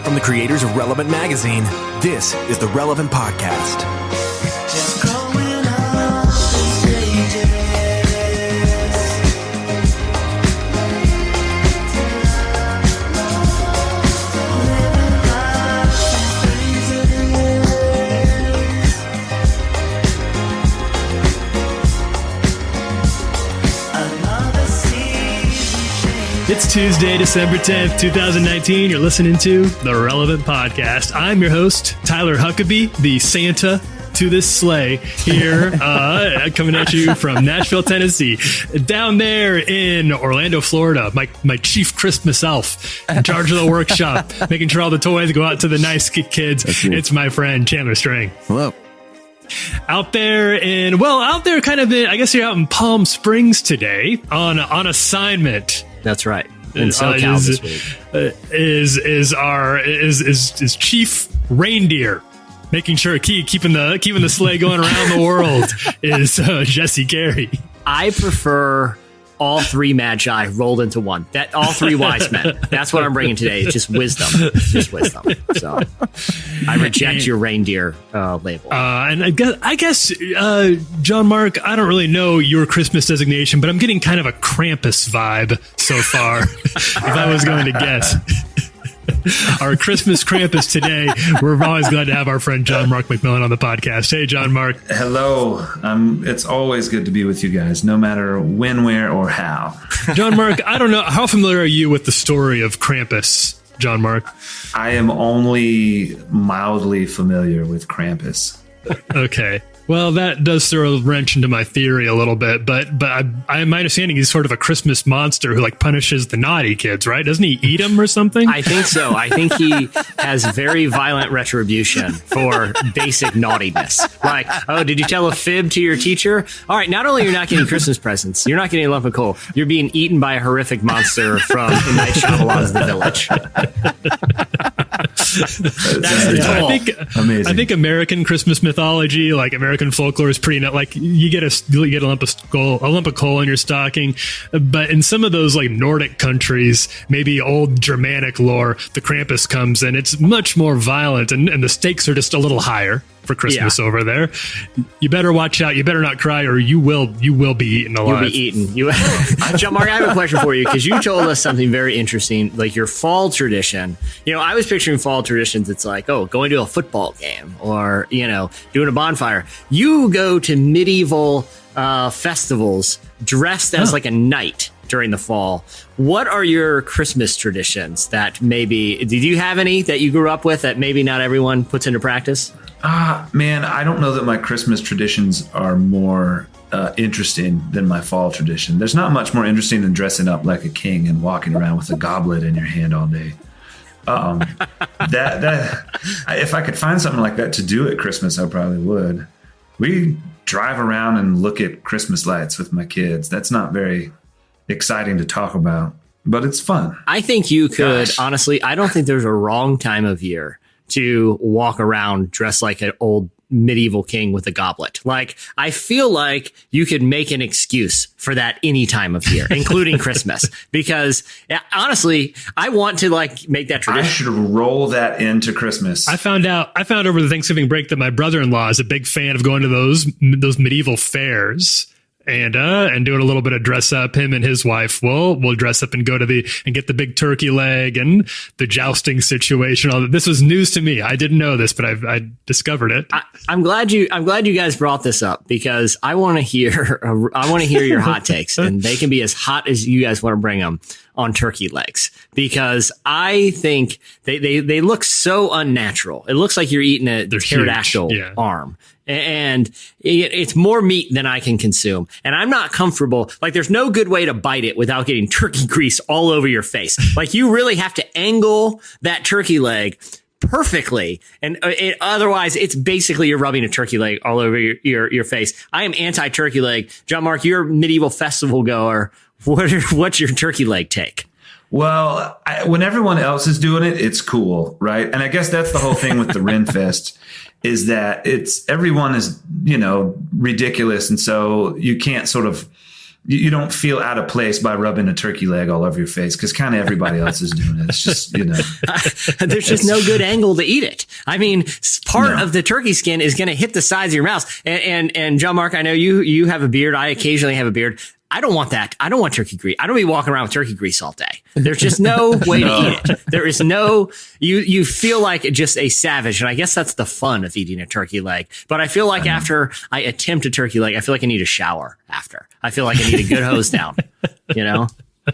from the creators of Relevant Magazine. This is the Relevant Podcast. It's Tuesday, December 10th, 2019. You're listening to the Relevant Podcast. I'm your host, Tyler Huckabee, the Santa to this sleigh here, coming at you from Nashville, Tennessee. Down there in Orlando, Florida, my chief Christmas elf in charge of the workshop, making sure all the toys go out to the nice kids. It's my friend, Chandler String. Hello. Out there kind of I guess you're out in Palm Springs today on assignment. That's right. In SoCal this week. Is Chief Reindeer, making sure keeping the sleigh going around the world is Jesse Carey. I prefer all three magi rolled into one. That all three wise men. That's what I'm bringing today. It's just wisdom. So I reject your reindeer label. And I guess John Mark, I don't really know your Christmas designation, but I'm getting kind of a Krampus vibe so far. If I was going to guess. Our Christmas Krampus today. We're always glad to have our friend John Mark McMillan on the podcast. Hey, John Mark. Hello. It's always good to be with you guys, no matter when, where, or how. John Mark, I don't know. How familiar are you with the story of Krampus, John Mark? I am only mildly familiar with Krampus. Okay. Well, that does throw a wrench into my theory a little bit, but my understanding he's sort of a Christmas monster who like punishes the naughty kids, right? Doesn't he eat them or something? I think so. I think he has very violent retribution for basic naughtiness. Like, oh, did you tell a fib to your teacher? All right, not only are you not getting Christmas presents, you're not getting a lump of coal, you're being eaten by a horrific monster from M. Night Shyamalan's The Village. I think American Christmas mythology, like American folklore, is pretty nut. Like you get a lump of coal in your stocking, but in some of those like Nordic countries, maybe old Germanic lore, the Krampus comes and it's much more violent, and the stakes are just a little higher for Christmas over there. You better watch out. You better not cry, or you will be eaten alive. You'll be eaten. John Mark, I have a question for you, because you told us something very interesting, like your fall tradition. You know, I was picturing fall traditions. It's like, oh, going to a football game, or doing a bonfire. You go to medieval festivals dressed as like a knight during the fall. What are your Christmas traditions that maybe, did you have any that you grew up with that maybe not everyone puts into practice? Man, I don't know that my Christmas traditions are more interesting than my fall tradition. There's not much more interesting than dressing up like a king and walking around with a goblet in your hand all day. If I could find something like that to do at Christmas, I probably would. We drive around and look at Christmas lights with my kids. That's not very exciting to talk about, but it's fun. I think you could, honestly, I don't think there's a wrong time of year to walk around dressed like an old medieval king with a goblet. Like, I feel like you could make an excuse for that any time of year, including Christmas, because honestly, I want to make that tradition. I should roll that into Christmas. I found over the Thanksgiving break that my brother-in-law is a big fan of going to those medieval fairs. And doing a little bit of dress up. Him and his wife will dress up and go to and get the big turkey leg and the jousting situation. All that. This was news to me. I didn't know this, but I discovered it. I'm glad you guys brought this up, because I want to hear your hot takes, and they can be as hot as you guys want to bring them on turkey legs, because I think they look so unnatural. It looks like you're eating a pterodactyl arm. And it's more meat than I can consume. And I'm not comfortable. Like, there's no good way to bite it without getting turkey grease all over your face. Like, you really have to angle that turkey leg perfectly. And otherwise, it's basically you're rubbing a turkey leg all over your face. I am anti-turkey leg. John Mark, you're a medieval festival goer. What's your turkey leg take? Well, when everyone else is doing it, it's cool, right? And I guess that's the whole thing with the Ren Fest, is that everyone is, ridiculous. And so you can't sort of you don't feel out of place by rubbing a turkey leg all over your face because kind of everybody else is doing it. It's just, there's just no good angle to eat it. I mean, part of the turkey skin is going to hit the sides of your mouth. And John Mark, I know you have a beard. I occasionally have a beard. I don't want that. I don't want turkey grease. I don't be walking around with turkey grease all day. There's just no way to eat it. There is no, you feel like just a savage. And I guess that's the fun of eating a turkey leg. But I feel like after I attempt a turkey leg, I feel like I need a shower after. I feel like I need a good hose down,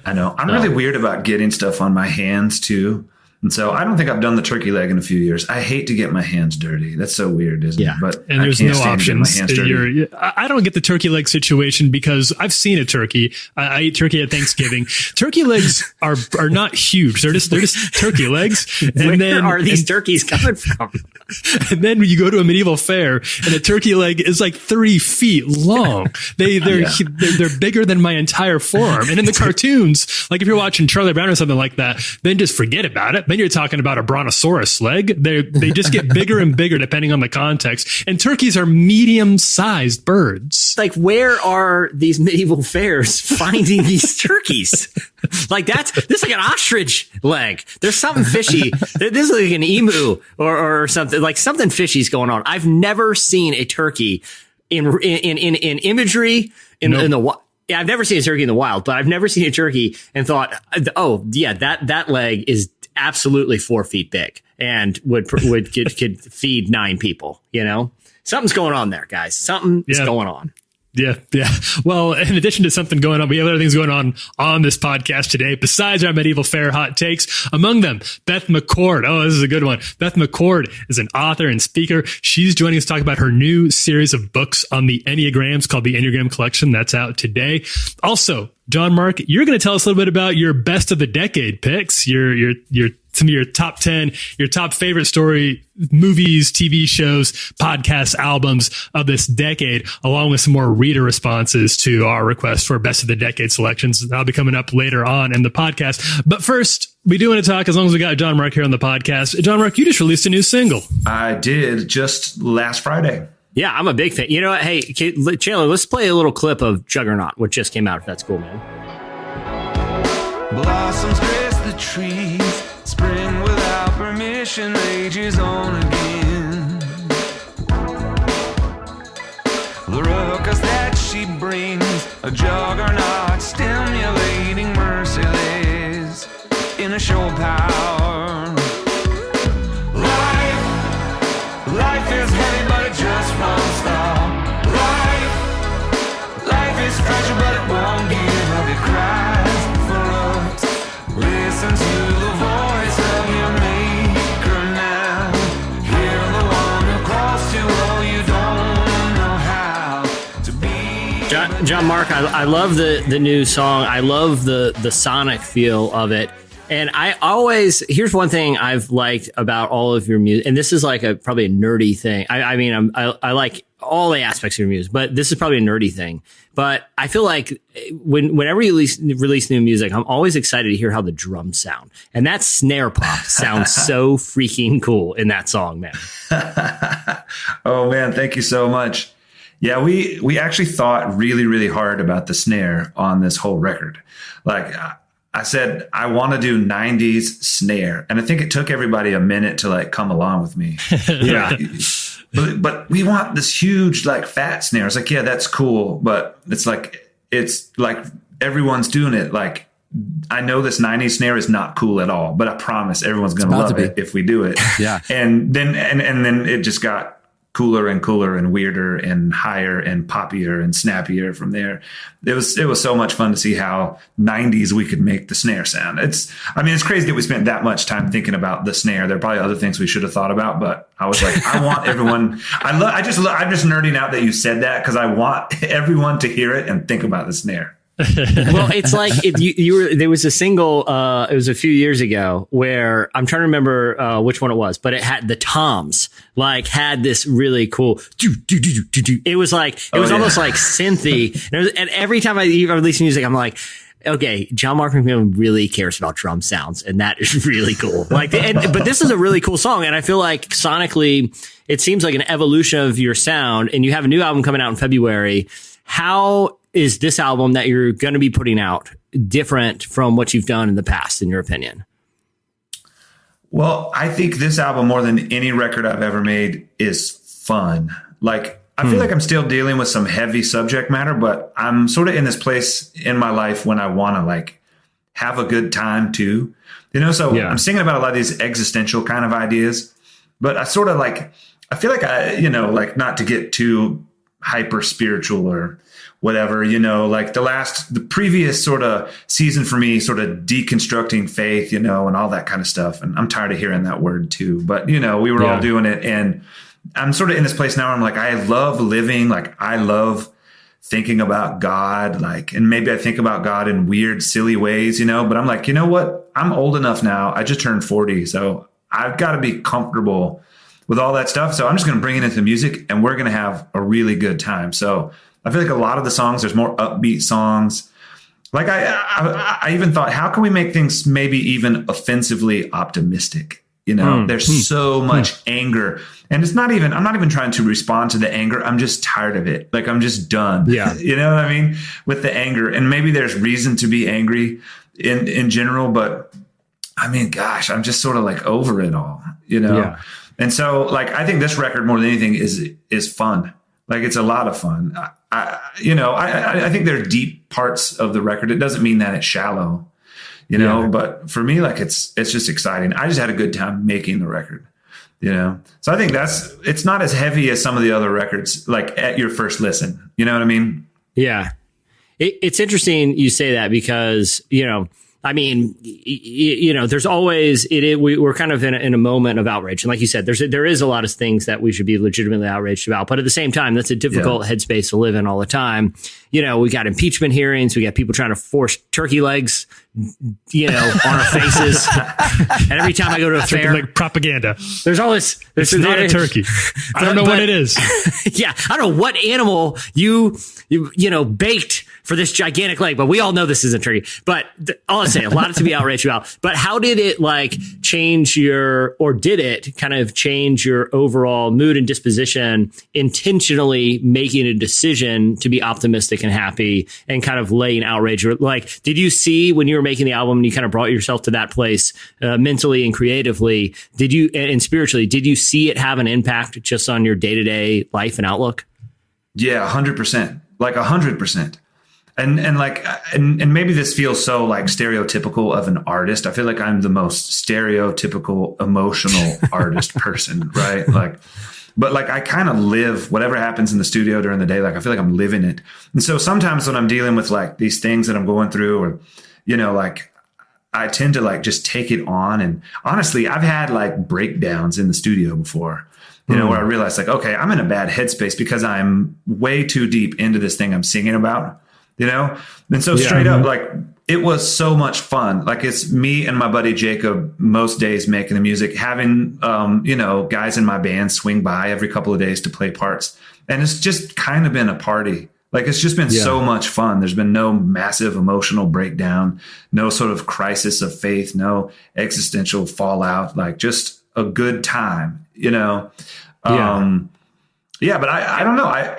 I know. I'm really weird about getting stuff on my hands too. And so I don't think I've done the turkey leg in a few years. I hate to get my hands dirty. That's so weird, isn't it? But and there's no options. I don't get the turkey leg situation because I've seen a turkey. I eat turkey at Thanksgiving. Turkey legs are not huge. They're just turkey legs. And Where are these turkeys coming from? And then when you go to a medieval fair and a turkey leg is like 3 feet long. They're bigger than my entire forearm. And in the cartoons, like if you're watching Charlie Brown or something like that, then just forget about it. Then you're talking about a brontosaurus leg. They just get bigger and bigger depending on the context. And turkeys are medium-sized birds. Like, where are these medieval fairs finding these turkeys? Like this is like an ostrich leg. There's something fishy. This is like an emu or something. Like something fishy's going on. I've never seen a turkey in imagery in the wild. Yeah, I've never seen a turkey in the wild, but I've never seen a turkey and thought, oh yeah, that leg is absolutely 4 feet big and could feed 9 people. Something's going on there, guys. Something is going on. Yeah. Well, in addition to something going on, we have other things going on this podcast today besides our medieval fair hot takes. Among them, Beth McCord. Oh, this is a good one. Beth McCord is an author and speaker. She's joining us to talk about her new series of books on the Enneagrams called the Enneagram Collection. That's out today. Also, John Mark, you're going to tell us a little bit about your best of the decade picks, your some of your top 10, your top favorite story, movies, TV shows, podcasts, albums of this decade, along with some more reader responses to our request for best of the decade selections. That'll be coming up later on in the podcast. But first, we do want to talk, as long as we got John Mark here on the podcast. John Mark, you just released a new single. I did just last Friday. Yeah, I'm a big fan. You know what? Hey, Chandler, let's play a little clip of Juggernaut, which just came out, if that's cool, man. Blossoms grace the trees, spring without permission rages on again. The ruckus that she brings, a juggernaut stimulating, merciless in a show power. Life is heavy, but it just won't stop. Life is fragile, but it won't give up. It cries for us. Listen to the voice of your maker now. Hear the one who calls to all you don't know how to be. John Mark, I love the new song. I love the sonic feel of it. And here's one thing I've liked about all of your music, and this is like probably a nerdy thing. I like all the aspects of your music, but this is probably a nerdy thing. But I feel like whenever you release new music, I'm always excited to hear how the drums sound. And that snare pop sounds so freaking cool in that song, man. Oh man, thank you so much. Yeah, we actually thought really, really hard about the snare on this whole record. Like, I said, I want to do 90s snare. And I think it took everybody a minute to like come along with me. Yeah. But we want this huge, like fat snare. It's like, yeah, that's cool. But it's like everyone's doing it. Like, I know this 90s snare is not cool at all, but I promise everyone's going to love it if we do it. Yeah. And then it just got cooler and cooler and weirder and higher and poppier and snappier from there. It was so much fun to see how 90s we could make the snare sound. It's crazy that we spent that much time thinking about the snare. There are probably other things we should have thought about, but I was like, I want everyone, I'm just nerding out that you said that because I want everyone to hear it and think about the snare. Well, it's like there was a single, it was a few years ago where I'm trying to remember which one it was, but it had the toms had this really cool it was like almost like synthy, and every time I release music I'm like, okay, John Mark McMillan really cares about drum sounds, and that is really cool. But this is a really cool song, and I feel like sonically it seems like an evolution of your sound, and you have a new album coming out in February. How is this album that you're going to be putting out different from what you've done in the past, in your opinion? Well, I think this album, more than any record I've ever made, is fun. Like, I feel like I'm still dealing with some heavy subject matter, but I'm sort of in this place in my life when I want to like have a good time too. You know, so I'm singing about a lot of these existential kind of ideas, but I sort of like, I feel like like not to get too hyper spiritual or whatever, like the previous sort of season for me, sort of deconstructing faith, and all that kind of stuff. And I'm tired of hearing that word too, but we were all doing it. And I'm sort of in this place now where I'm like, I love living. Like, I love thinking about God, like, and maybe I think about God in weird, silly ways, but I'm like, you know what? I'm old enough now. I just turned 40. So I've got to be comfortable with all that stuff. So I'm just going to bring it into music and we're going to have a really good time. So I feel like a lot of the songs, there's more upbeat songs. Like I even thought, how can we make things maybe even offensively optimistic? There's so much anger, and I'm not even trying to respond to the anger. I'm just tired of it. Like, I'm just done. Yeah. You know what I mean? With the anger, and maybe there's reason to be angry in general, but I mean, gosh, I'm just sort of like over it all, Yeah. And so like, I think this record more than anything is fun. Like, it's a lot of fun. I think there are deep parts of the record. It doesn't mean that it's shallow. But for me, like, it's just exciting. I just had a good time making the record, So I think it's not as heavy as some of the other records, like at your first listen, you know what I mean? Yeah. It's interesting you say that because, I mean, there's always we're kind of in a moment of outrage. And like you said, there is a lot of things that we should be legitimately outraged about. But at the same time, that's a difficult headspace to live in all the time. We got impeachment hearings. We got people trying to force turkey legs, on our faces. And every time I go to a fair, like propaganda. There's always it's not a turkey. I don't know what it is. Yeah, I don't know what animal you baked for this gigantic leg, but we all know this isn't turkey. But all I'm saying, a lot to be outraged about. But how did it did it kind of change your overall mood and disposition, intentionally making a decision to be optimistic and happy and kind of laying outrage? Like, did you see when you were making the album and you kind of brought yourself to that place mentally and creatively, and spiritually, did you see it have an impact just on your day-to-day life and outlook? Yeah, 100%, like 100%. And maybe this feels so like stereotypical of an artist. I feel like I'm the most stereotypical emotional artist person, right? But I kind of live whatever happens in the studio during the day. Like, I feel like I'm living it. And so sometimes when I'm dealing with like these things that I'm going through, or, I tend to like just take it on. And honestly, I've had like breakdowns in the studio before, where I realize like, okay, I'm in a bad headspace because I'm way too deep into this thing I'm singing about. And so straight up, like, it was so much fun. Like, it's me and my buddy Jacob most days making the music, having, guys in my band swing by every couple of days to play parts. And it's just kind of been a party. Like, it's just been so much fun. There's been no massive emotional breakdown, no sort of crisis of faith, no existential fallout, like just a good time, but I don't know.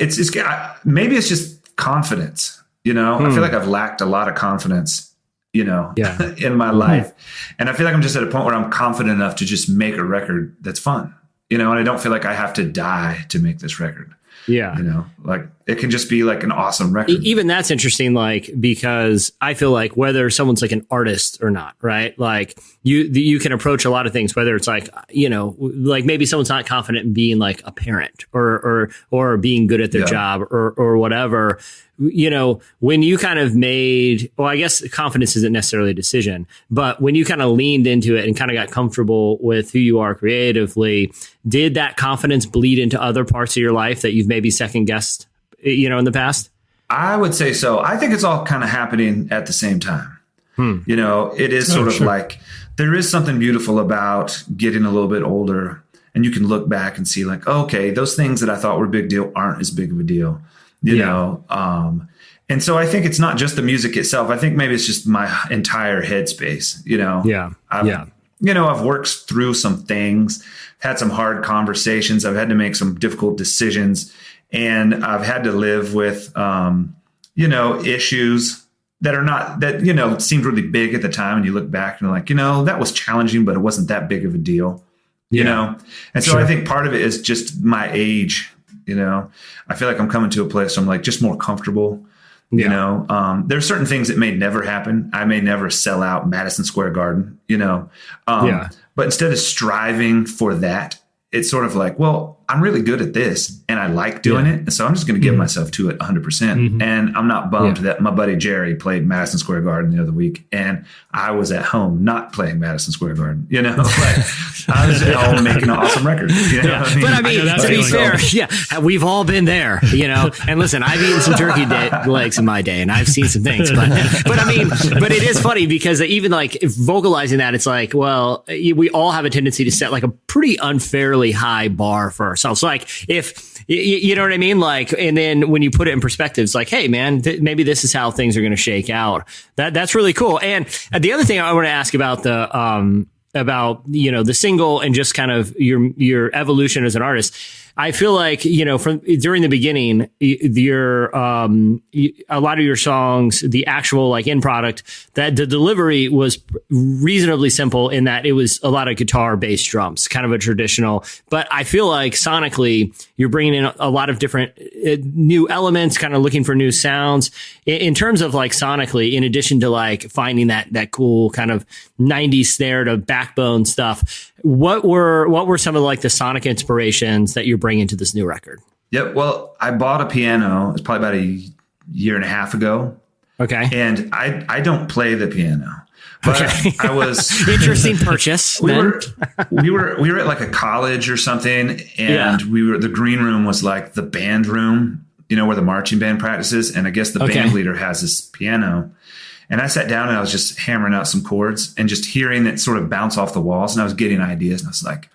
Maybe it's just confidence. I feel like I've lacked a lot of confidence, in my life. And I feel like I'm just at a point where I'm confident enough to just make a record that's fun, and I don't feel like I have to die to make this record. Yeah. Like, it can just be like an awesome record. Even that's interesting, like, because I feel like whether someone's like an artist or not, right? Like, you can approach a lot of things, whether it's like, like maybe someone's not confident in being like a parent or being good at their job or whatever. When you kind of I guess confidence isn't necessarily a decision, but when you kind of leaned into it and kind of got comfortable with who you are creatively, did that confidence bleed into other parts of your life that you've maybe second guessed, in the past? I would say so. I think it's all kind of happening at the same time. It is sort of like, there is something beautiful about getting a little bit older, and you can look back and see like, okay, those things that I thought were a big deal aren't as big of a deal. And so I think it's not just the music itself. I think maybe it's just my entire headspace, I've worked through some things, had some hard conversations. I've had to make some difficult decisions, and I've had to live with, issues that are not that, seemed really big at the time. And you look back and you're like, that was challenging, but it wasn't that big of a deal, And so Sure. I think part of it is just my age, I feel like I'm coming to a place where I'm like just more comfortable. There are certain things that may never happen. I may never sell out Madison Square Garden, but instead of striving for that, it's sort of like, well, I'm really good at this and I like doing it. And so I'm just going to give myself to it 100%. And I'm not bummed that my buddy Jerry played Madison Square Garden the other week and I was at home not playing Madison Square Garden, like I was at home making an awesome record. What I mean? But I mean, to be fair, we've all been there, and listen, I've eaten some turkey legs in my day and I've seen some things, but it is funny because even like vocalizing that, it's like, well, we all have a tendency to set like a pretty unfairly high bar for ourselves. Like if you know what I mean? Like, and then when you put it in perspective, it's like, hey man, maybe this is how things are going to shake out. That's really cool. And the other thing I want to ask about the single and just kind of your evolution as an artist. I feel like, from during the beginning, a lot of your songs, the actual like end product, that the delivery was reasonably simple in that it was a lot of guitar, bass, drums, kind of a traditional. But I feel like sonically, you're bringing in a lot of different new elements, kind of looking for new sounds. In terms of like sonically, in addition to like finding that cool kind of 90s snare to backbone stuff, what were some of like the sonic inspirations that you're bringing to this new record? Yep. Well, I bought a piano. It's probably about a year and a half ago. Okay. And I don't play the piano. But I was interesting purchase. we were at like a college or something, and the green room was like the band room, where the marching band practices. And I guess the band leader has this piano. And I sat down and I was just hammering out some chords and just hearing it sort of bounce off the walls. And I was getting ideas. And I was like,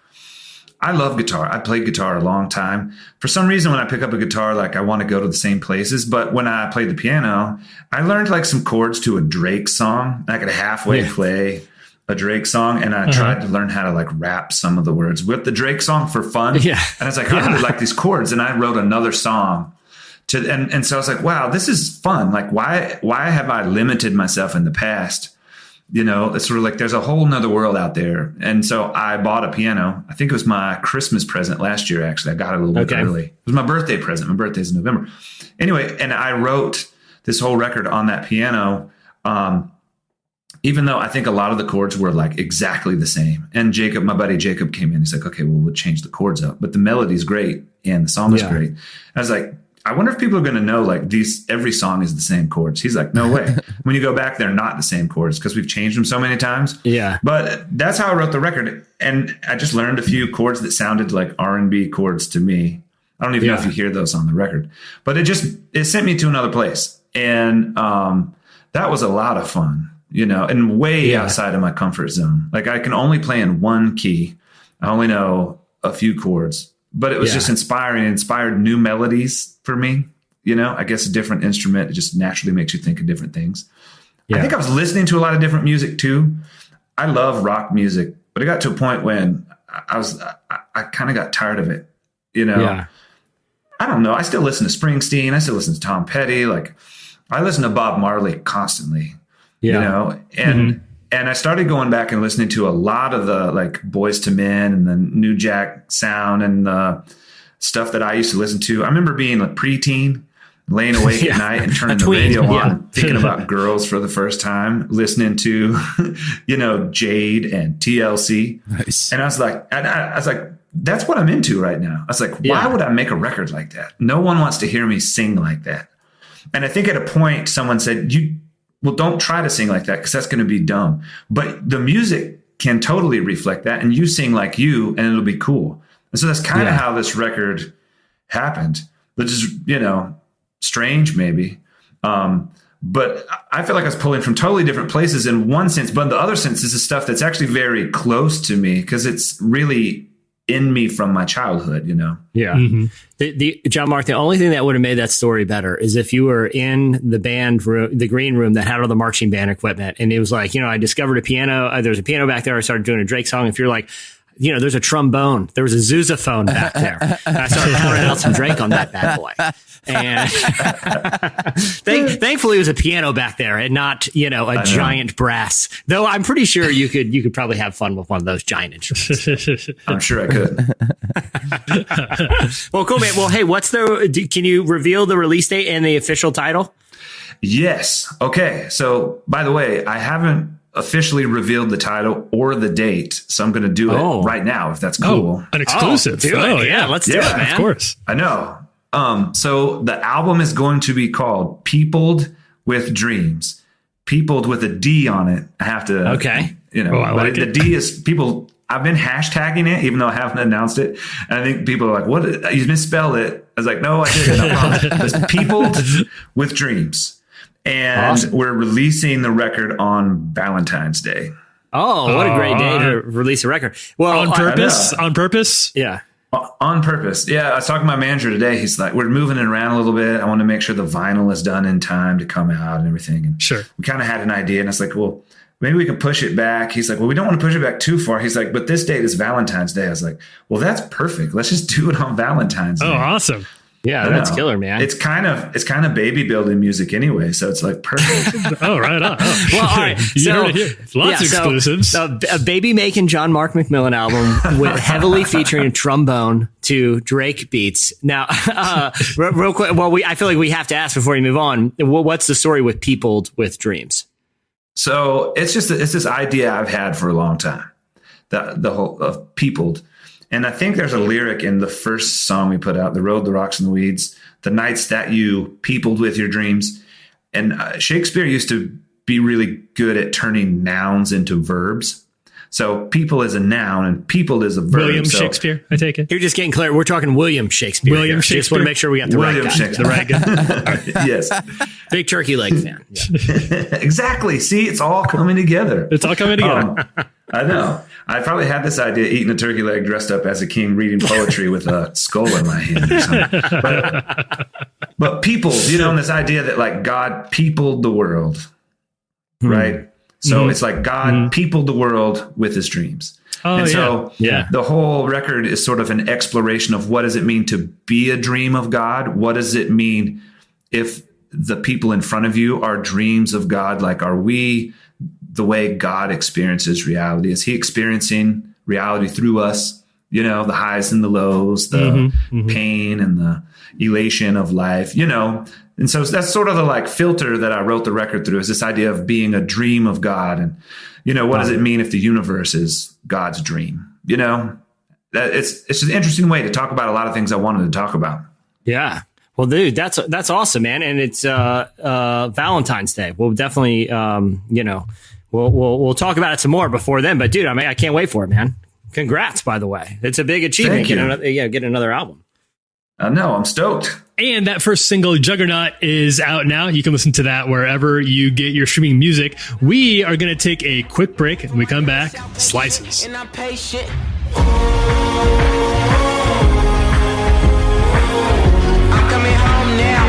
I love guitar. I played guitar a long time. For some reason, when I pick up a guitar, like I want to go to the same places. But when I played the piano, I learned like some chords to a Drake song. I could halfway play a Drake song. And I tried to learn how to like rap some of the words with the Drake song for fun. Yeah. And I was like, I really like these chords. And I wrote another song. And so I was like, wow, this is fun. Like, why have I limited myself in the past? It's sort of like there's a whole nother world out there. And so I bought a piano. I think it was my Christmas present last year, actually. I got it a little bit early. It was my birthday present. My birthday's in November. Anyway, and I wrote this whole record on that piano, even though I think a lot of the chords were like exactly the same. And Jacob, my buddy Jacob, came in. He's like, okay, well, we'll change the chords up. But the melody's great and the song is great. I was like, I wonder if people are going to know like every song is the same chords. He's like, no way. When you go back, they're not the same chords because we've changed them so many times. Yeah. But that's how I wrote the record. And I just learned a few chords that sounded like R&B chords to me. I don't even know if you hear those on the record, but it sent me to another place. And that was a lot of fun, and way outside of my comfort zone. Like I can only play in one key. I only know a few chords. But it was just inspired new melodies for me. I guess a different instrument, it just naturally makes you think of different things. Yeah. I think I was listening to a lot of different music too. I love rock music, but it got to a point when I kind of got tired of it. I don't know. I still listen to Springsteen. I still listen to Tom Petty. Like I listen to Bob Marley constantly, And I started going back and listening to a lot of the like Boyz II Men and the New Jack sound and the stuff that I used to listen to. I remember being a preteen, laying awake at night and turning the radio on, thinking about girls for the first time, listening to, Jade and TLC. Nice. And I was like, that's what I'm into right now. I was like, why would I make a record like that? No one wants to hear me sing like that. And I think at a point someone said, well, don't try to sing like that because that's going to be dumb. But the music can totally reflect that, and you sing like you, and it'll be cool. And so that's kind of how this record happened, which is, strange maybe. But I feel like I was pulling from totally different places in one sense, but in the other sense, this is stuff that's actually very close to me because it's really in me from my childhood, Yeah. Mm-hmm. The John Mark, the only thing that would have made that story better is if you were in the band room, the green room that had all the marching band equipment. And it was like, I discovered a piano. There's a piano back there. I started doing a Drake song. If you're like, there's a trombone. There was a sousaphone back there. And I started pouring out some Drake on that bad boy. And thankfully it was a piano back there and not, a giant brass. Though I'm pretty sure you could probably have fun with one of those giant instruments. I'm sure I could. Well, cool, man. Well, hey, can you reveal the release date and the official title? Yes. Okay. So, by the way, I haven't officially revealed the title or the date, so I'm going to do it right now, if that's cool. An exclusive. Yeah, let's do it, man. Of course. I know. So the album is going to be called Peopled with Dreams. Peopled with a D on it. I have to. Okay. The D is people. I've been hashtagging it, even though I haven't announced it. And I think people are like, "What? You misspelled it." I was like, "No, I didn't. I promise." It's Peopled with Dreams. And we're releasing the record on Valentine's Day. Oh, what a great day to release a record. Well, on purpose? On purpose? Yeah. On purpose. Yeah. I was talking to my manager today. He's like, we're moving it around a little bit. I want to make sure the vinyl is done in time to come out and everything. And sure. We kind of had an idea. And I was like, well, maybe we can push it back. He's like, well, we don't want to push it back too far. He's like, but this date is Valentine's Day. I was like, well, that's perfect. Let's just do it on Valentine's Day. Oh, awesome. Yeah, that's killer, man. It's kind of baby building music anyway, so it's like perfect. Oh, right on. Oh. Well, all right. So, lots of exclusives. A baby making John Mark McMillan album with heavily featuring trombone to Drake beats. Now, real quick. Well, I feel like we have to ask before we move on. What's the story with Peopled with Dreams? So it's this idea I've had for a long time. The whole of Peopled. And I think there's a lyric in the first song we put out, The Road, the Rocks, and the Weeds, the nights that you peopled with your dreams. And Shakespeare used to be really good at turning nouns into verbs. So people is a noun and peopled is a verb. William Shakespeare, I take it. You're just getting clear. We're talking William Shakespeare. William Shakespeare. Just want to make sure we got the right guy. The right guy. Yes. Big turkey leg fan. Yeah. Exactly. See, it's all coming together. It's all coming together. I know. I probably had this idea eating a turkey leg dressed up as a king reading poetry with a skull in my hand or something. But people, and this idea that like God peopled the world, right? So it's like God peopled the world with his dreams. Oh, and so the whole record is sort of an exploration of what does it mean to be a dream of God? What does it mean if the people in front of you are dreams of God? Like, are we the way God experiences reality? Is he experiencing reality through us? The highs and the lows, the pain and the elation of life, And so that's sort of the like filter that I wrote the record through, is this idea of being a dream of God. And, what does it mean if the universe is God's dream? It's just an interesting way to talk about a lot of things I wanted to talk about. Yeah. Well, dude, that's awesome, man. And it's Valentine's Day. We'll definitely, we'll talk about it some more before then. But dude, I can't wait for it, man. Congrats, by the way. It's a big achievement. Get another album. I know. I'm stoked. And that first single, Juggernaut, is out now. You can listen to that wherever you get your streaming music. We are going to take a quick break. When we come back, Slices. And I'm patient. I'm coming home now.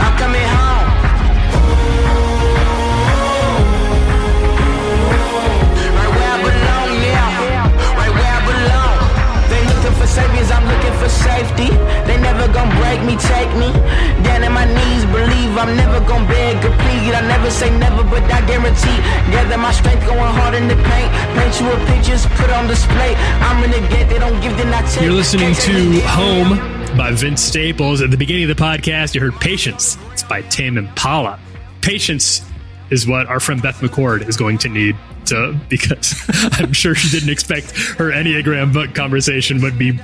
I'm coming home. Right where I belong now. Right where I belong. They looking for saviors, I'm looking for safety. They never gonna break me, take me down in my knees. Believe I'm never gonna beg or plead. I never say never, but I guarantee. Gather my strength, going hard in the paint. Paint you a pictures, put on display. I'm renegade, they don't give, then I take. You're listening to Home by Vince Staples. At the beginning of the podcast, you heard Patience. It's by Tame Impala. Patience is what our friend Beth McCord is going to need because I'm sure she didn't expect her Enneagram book conversation would be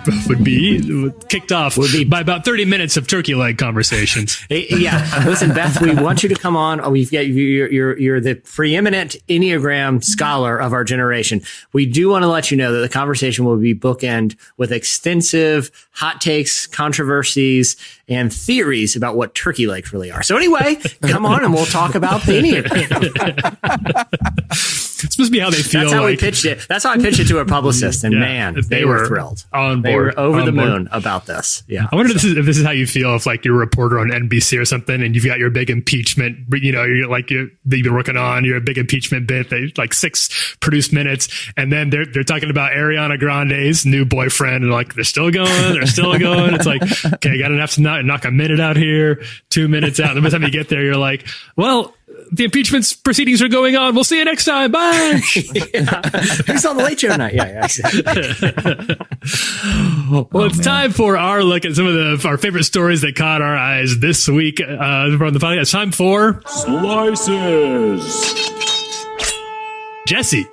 kicked off by about 30 minutes of turkey leg conversations. Yeah. Listen, Beth, we want you to come on. We've got you're the preeminent Enneagram scholar of our generation. We do want to let you know that the conversation will be bookend with extensive hot takes, controversies, and theories about what turkey legs really are. So anyway, come on and we'll talk about the Enneagram. It's supposed to be how they feel. That's how like, we pitched it. That's how I pitched it to our publicist, and man, they were thrilled. On board. They were over the board. moon about this. Yeah. I wonder if this is how you feel if like you're a reporter on NBC or something, and you've got your big impeachment. That you've been working on your big impeachment bit. They like 6 produced minutes, and then they're talking about Ariana Grande's new boyfriend, and like they're still going. It's like, okay, got enough to knock a minute out here, 2 minutes out. And by the time you get there, you're like, well, the impeachment proceedings are going on. We'll see you next time. Bye. Who's on the Late Show tonight? Yeah, exactly. Well, it's time for our look at some of our favorite stories that caught our eyes this week from the podcast. It's time for Slices. Jesse,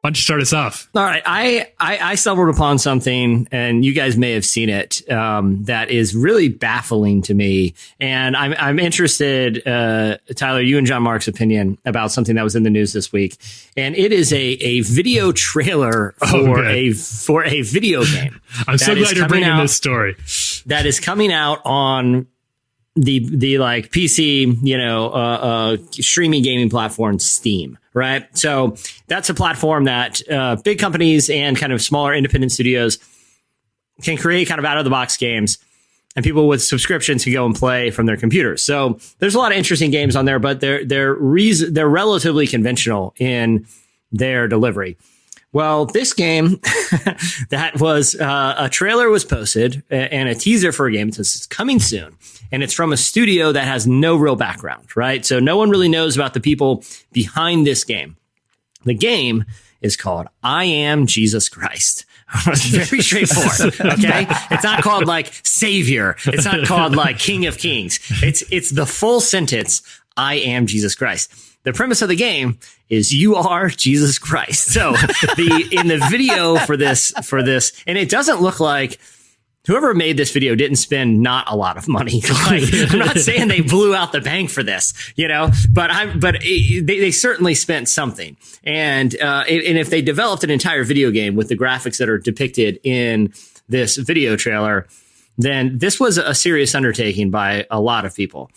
why don't you start us off? All right. I stumbled upon something, and you guys may have seen it, that is really baffling to me. And I'm interested, Tyler, you and John Mark's opinion about something that was in the news this week. And it is a video trailer for a video game. I'm so glad you're bringing this story. That is coming out on the like PC, streaming gaming platform Steam, right? So that's a platform that big companies and kind of smaller independent studios can create kind of out of the box games, and people with subscriptions can go and play from their computers. So there's a lot of interesting games on there, but they're relatively conventional in their delivery. Well, this game that was a trailer was posted and a teaser for a game. It's coming soon. And it's from a studio that has no real background, right? So no one really knows about the people behind this game. The game is called I Am Jesus Christ. It's very straightforward. Okay. It's not called like Savior. It's not called like King of Kings. It's the full sentence. I am Jesus Christ. The premise of the game is you are Jesus Christ. So in the video for this, and it doesn't look like whoever made this video didn't spend not a lot of money. Like, I'm not saying they blew out the bank for this, but they certainly spent something. And if they developed an entire video game with the graphics that are depicted in this video trailer, then this was a serious undertaking by a lot of people.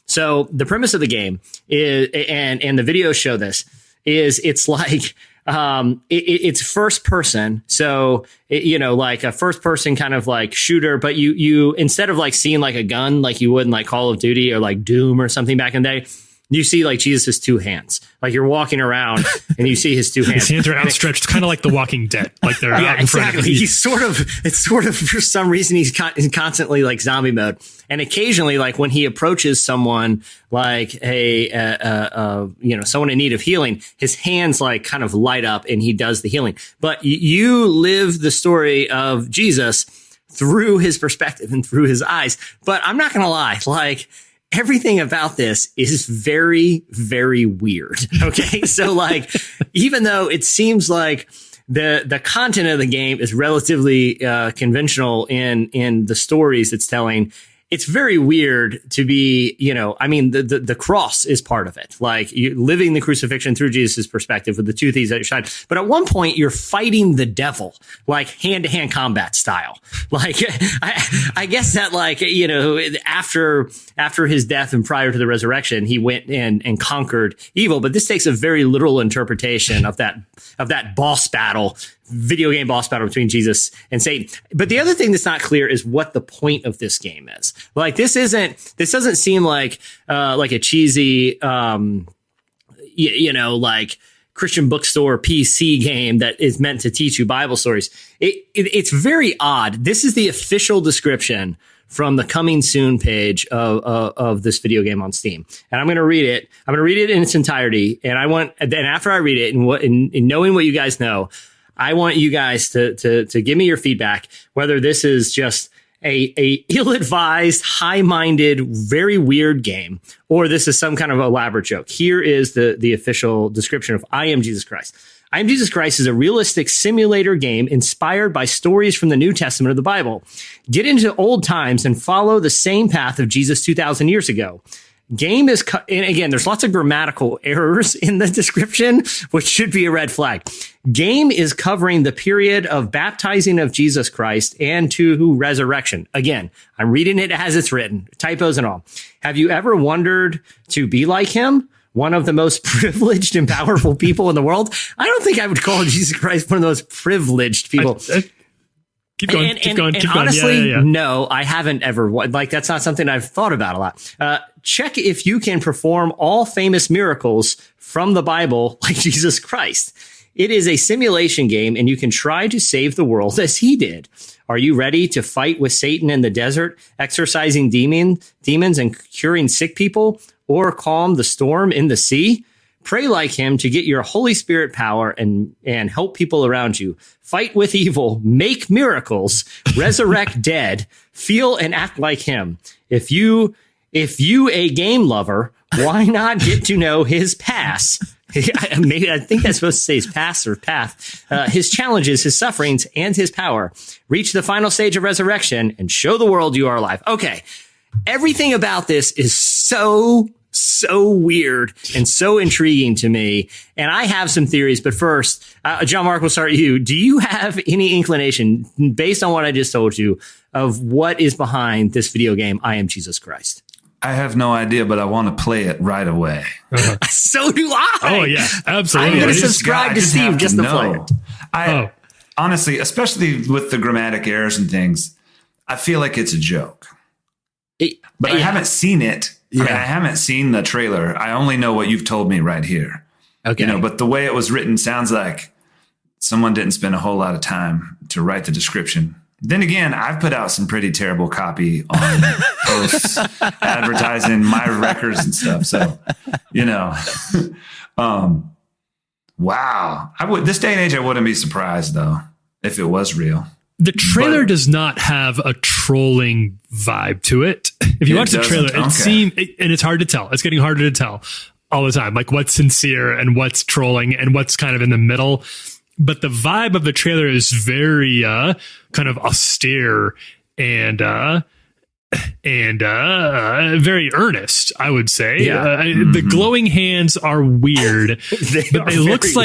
So the premise of the game is, and the videos show this, is it's like, it's first person. So, like a first person kind of like shooter, but you, instead of like seeing like a gun, like you would in like Call of Duty or like Doom or something back in the day, you see like Jesus' 2 hands. Like you're walking around and you see his 2 hands. His hands are outstretched, kind of like The Walking Dead. Like they're out in front of you. He's sort of for some reason he's constantly like zombie mode. And occasionally, like when he approaches someone like someone in need of healing, his hands like kind of light up and he does the healing. But you live the story of Jesus through his perspective and through his eyes. But I'm not going to lie, like, everything about this is very, very weird. Okay. So like, even though it seems like the content of the game is relatively conventional in the stories it's telling, it's very weird to be, the cross is part of it. Like you're living the crucifixion through Jesus' perspective with the 2 thieves at your side. But at one point you're fighting the devil, like hand to hand combat style. Like I guess that like, after his death and prior to the resurrection, he went and conquered evil. But this takes a very literal interpretation of that boss battle, video game boss battle between Jesus and Satan. But the other thing that's not clear is what the point of this game is. Like this doesn't seem like a cheesy, like Christian bookstore PC game that is meant to teach you Bible stories. It's very odd. This is the official description from the coming soon page of this video game on Steam. And I'm going to read it. I'm going to read it in its entirety. And after I read it and knowing what you guys know, I want you guys to give me your feedback, whether this is just a ill-advised, high-minded, very weird game, or this is some kind of elaborate joke. Here is the official description of I Am Jesus Christ. I Am Jesus Christ is a realistic simulator game inspired by stories from the New Testament of the Bible. Get into old times and follow the same path of Jesus 2,000 years ago. Game is, and again, there's lots of grammatical errors in the description, which should be a red flag. Game is covering the period of baptizing of Jesus Christ and to resurrection. Again, I'm reading it as it's written, typos and all. Have you ever wondered to be like him? one of the most privileged and powerful people in the world. I don't think I would call Jesus Christ one of the most privileged people. Keep going. Honestly, Yeah. no, I haven't ever. Like, that's not something I've thought about a lot. Check if you can perform all famous miracles from the Bible like Jesus Christ. It is a simulation game, and you can try to save the world as he did. Are you ready to fight with Satan in the desert, exorcising demons and curing sick people, or calm the storm in the sea? Pray like him to get your Holy Spirit power and help people around you. Fight with evil, make miracles, resurrect dead, feel and act like him. If you a game lover, why not get to know his past? I think that's supposed to say his past or path, his challenges, his sufferings, and his power. Reach the final stage of resurrection and show the world you are alive. Okay. Everything about this is so weird and so intriguing to me. And I have some theories, but first, John Mark, we'll start with you. Do you have any inclination, based on what I just told you, of what is behind this video game, I Am Jesus Christ? I have no idea, but I want to play it right away. So do I. Oh, yeah, absolutely. I'm going to subscribe to Steve just to play it. Honestly, especially with the grammatic errors and things, I feel like it's a joke. But I haven't seen it. Yeah. I mean, I haven't seen the trailer. I only know what you've told me right here. Okay. But the way it was written sounds like someone didn't spend a whole lot of time to write the description. Then again, I've put out some pretty terrible copy on posts advertising my records and stuff. So, wow. This day and age, I wouldn't be surprised though, if it was real. The trailer does not have a trolling vibe to it. If you watch the trailer, it seems, and it's hard to tell. It's getting harder to tell all the time, like what's sincere and what's trolling and what's kind of in the middle. But the vibe of the trailer is very kind of austere and very earnest, I would say. Yeah. The glowing hands are weird, but it looks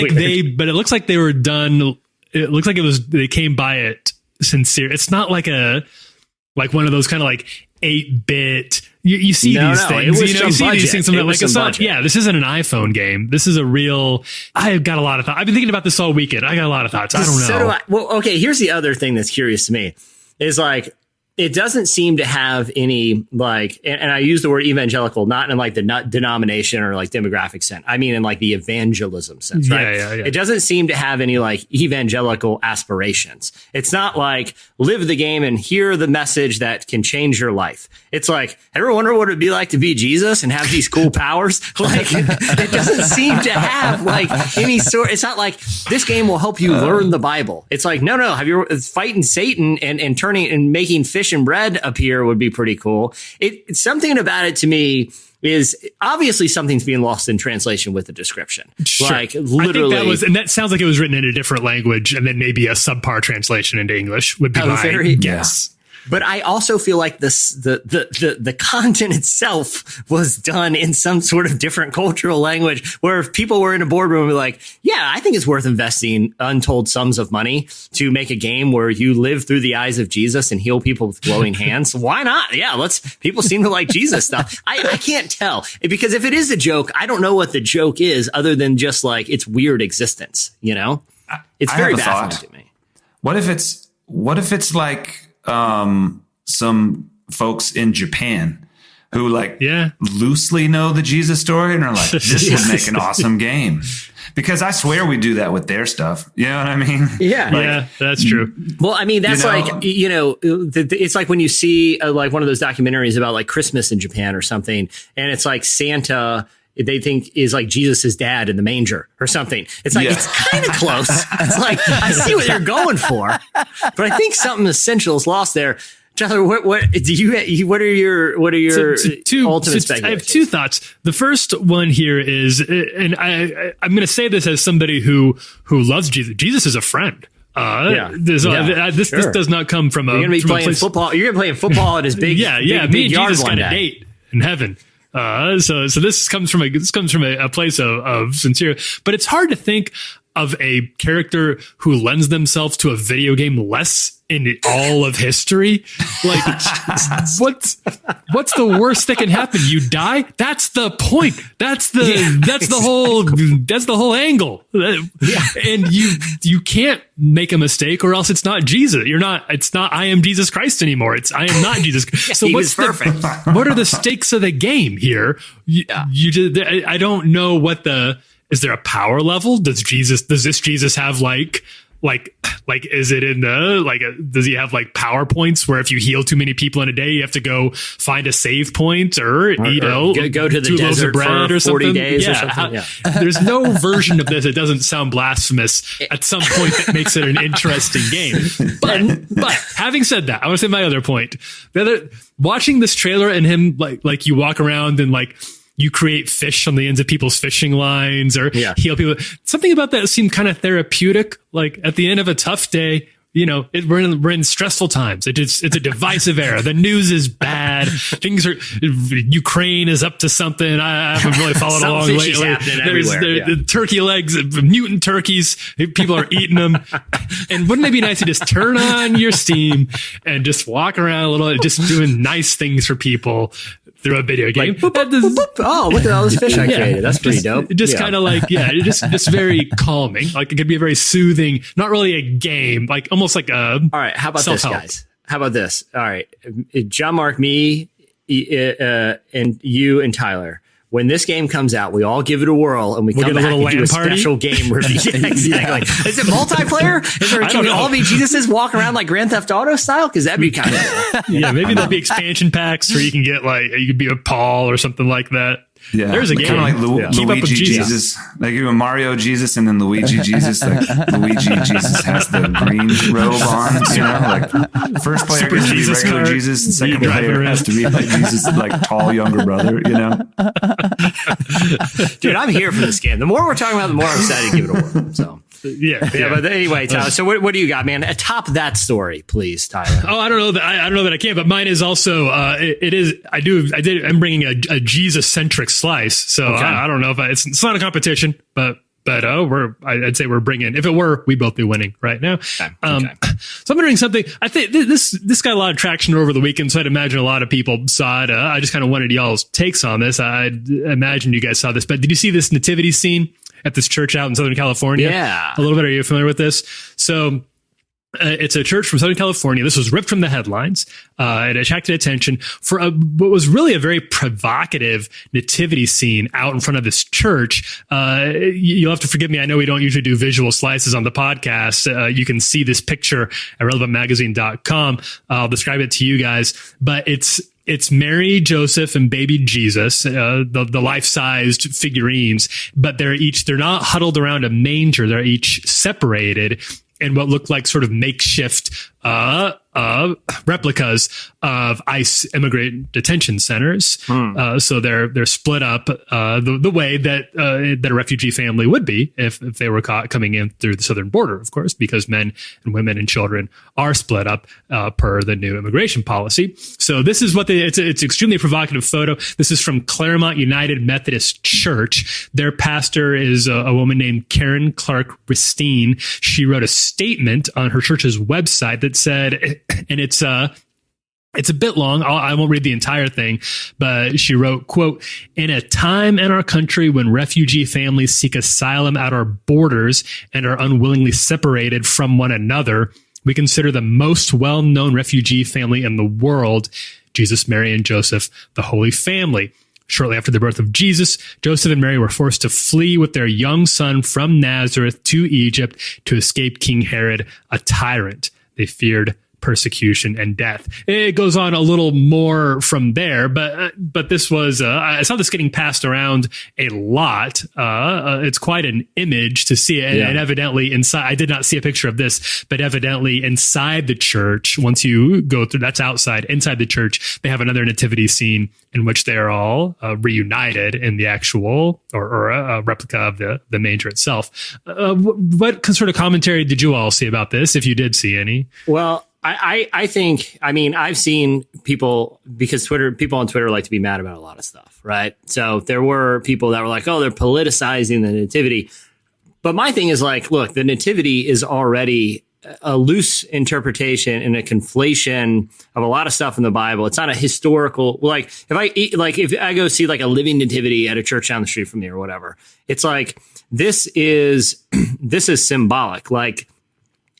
like they were done. It looks like they came by it sincere. It's not like one of those kind of like 8-bit. You see these things, you see these things. Like it's not. Yeah, this isn't an iPhone game. This is a real. I've got a lot of thoughts. I've been thinking about this all weekend. I got a lot of thoughts. I don't know. So do I. Well, okay. Here's the other thing that's curious to me is like, it doesn't seem to have any like, and I use the word evangelical, not in like the denomination or like demographic sense. I mean, in like the evangelism sense, right? Yeah. It doesn't seem to have any like evangelical aspirations. It's not like live the game and hear the message that can change your life. It's like, ever wonder what it'd be like to be Jesus and have these cool powers? Like, it doesn't seem to have like any sort. It's not like this game will help you learn the Bible. It's like, no, have you fighting Satan and turning and making fish and bread appear would be pretty cool. It's something about it to me is obviously something's being lost in translation with the description. Sure. Like literally, I think that sounds like it was written in a different language, and then maybe a subpar translation into English would be my guess. But I also feel like the content itself was done in some sort of different cultural language where if people were in a boardroom and be like, yeah, I think it's worth investing untold sums of money to make a game where you live through the eyes of Jesus and heal people with glowing hands. Why not? Yeah, people seem to like Jesus stuff. I can't tell because if it is a joke, I don't know what the joke is other than just like its weird existence. It's very baffling to me. What if it's like, some folks in Japan who loosely know the Jesus story and are like, this would make an awesome game. Because I swear we do that with their stuff. You know what I mean? Yeah. That's true. Well, I mean, that's it's like when you see like one of those documentaries about like Christmas in Japan or something, and it's like Santa, they think is like Jesus's dad in the manger or something. It's like, it's kind of close. It's like, I see what you're going for, but I think something essential is lost there. Tyler, what are your ultimate speculations? I have two thoughts. The first one here is, and I'm going to say this as somebody who loves Jesus. Jesus is a friend. This does not come from You're going to be playing football. You're going to be playing football at his big, big yard Jesus one got a date in heaven. So this comes from a place of sincere, but it's hard to think of a character who lends themselves to a video game less in all of history. Like, what's the worst that can happen? You die? That's the point. That's the whole angle. And you can't make a mistake, or else it's not Jesus. It's not I am Jesus Christ anymore. It's I am not Jesus. So He was perfect. What are the stakes of the game here? I don't know what is there a power level? Does this Jesus have like is it in does he have like PowerPoints where if you heal too many people in a day, you have to go find a save point or go to the 2 loaves of bread or 40 something? days or something? There's no version of this that doesn't sound blasphemous at some point that makes it an interesting game. But having said that, I want to say my other point. Watching this trailer and him like you walk around and like you create fish on the ends of people's fishing lines or heal people. Something about that seemed kind of therapeutic. Like at the end of a tough day, we're in stressful times. It's a divisive era. The news is bad. Ukraine is up to something. I haven't really followed along lately. There's the turkey legs, mutant turkeys. People are eating them. And wouldn't it be nice to just turn on your Steam and just walk around a little, just doing nice things for people through a video game? Like, boop, boop, boop, boop. Oh, look at all this fish I created. That's pretty dope. Just kind of like, just very calming. Like it could be a very soothing, not really a game, like almost like a all right, how about self-help. this, guys? How about this? All right. John Mark, me, and you and Tyler. When this game comes out, we all give it a whirl and we come back and do a special game review. Exactly. Is it multiplayer? Can we all be Jesuses walk around like Grand Theft Auto style? Because that'd be kind of cool. Maybe there'll be expansion packs where you can get you could be a Paul or something like that. Yeah, there's a game. Kind of like Keep up with Luigi Jesus. Like you Mario Jesus and then Luigi Jesus. Like Luigi Jesus has the green robe on. Like first player gets to be regular card. Jesus, and second player has to be like Jesus, like tall younger brother. Dude, I'm here for this game. The more we're talking about, the more I'm excited to give it a whirl. So. Yeah. But anyway, Tyler. So what do you got, man? Top that story, please, Tyler. Oh, I don't know that I can, but mine is also. I'm bringing a Jesus centric slice. So okay. I don't know if it's not a competition, but I'd say we're bringing. If it were, we'd both be winning right now. Okay. So I'm bringing something. I think this got a lot of traction over the weekend, so I'd imagine a lot of people saw it. I just kind of wanted y'all's takes on this. I'd imagine you guys saw this, but did you see this nativity scene at this church out in Southern California? Yeah. A little bit. Are you familiar with this? So it's a church from Southern California. This was ripped from the headlines. It attracted attention for what was really a very provocative nativity scene out in front of this church. You'll have to forgive me. I know we don't usually do visual slices on the podcast. You can see this picture at relevantmagazine.com. I'll describe it to you guys, but it's Mary, Joseph, and baby Jesus, the life-sized figurines, but they're not huddled around a manger. They're each separated in what looked like sort of makeshift replicas of ICE immigrant detention centers. So they're split up the way that a refugee family would be if they were caught coming in through the southern border, of course, because men and women and children are split up per the new immigration policy. So this is what it's an extremely provocative photo. This is from Claremont United Methodist Church. Their pastor is a woman named Karen Clark Ristine. She wrote a statement on her church's website that said, and it's a bit long. I won't read the entire thing, but she wrote, quote, "In a time in our country when refugee families seek asylum at our borders and are unwillingly separated from one another, we consider the most well-known refugee family in the world, Jesus, Mary, and Joseph, the Holy Family. Shortly after the birth of Jesus, Joseph and Mary were forced to flee with their young son from Nazareth to Egypt to escape King Herod, a tyrant. They feared persecution and death." It goes on a little more from there, but this was I saw this getting passed around a lot. It's quite an image to see it, and evidently inside. I did not see a picture of this, but evidently inside the church, once you go through, that's outside. Inside the church, they have another nativity scene in which they are all reunited in the actual or a replica of the manger itself. What sort of commentary did you all see about this, if you did see any? Well, I think, I've seen people, because people on Twitter like to be mad about a lot of stuff, right? So there were people that were like, oh, they're politicizing the nativity. But my thing is like, look, the nativity is already a loose interpretation and a conflation of a lot of stuff in the Bible. It's not a historical, like if I go see like a living nativity at a church down the street from me or whatever, it's like, this is symbolic. Like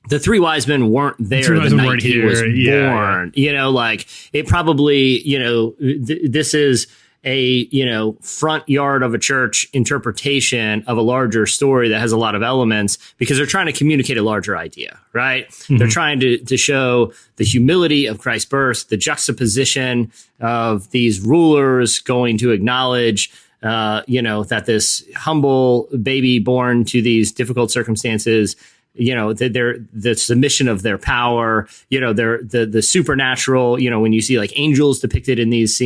the three wise men weren't there the night he was born, you know, like it probably, you know, this is a, you know, front yard of a church interpretation of a larger story that has a lot of elements because they're trying to communicate a larger idea, right? Mm-hmm. They're trying to show the humility of Christ's birth, the juxtaposition of these rulers going to acknowledge, you know, that this humble baby born to these difficult circumstances, you know, the submission of their power, you know, the supernatural, you know, when you see like angels depicted in these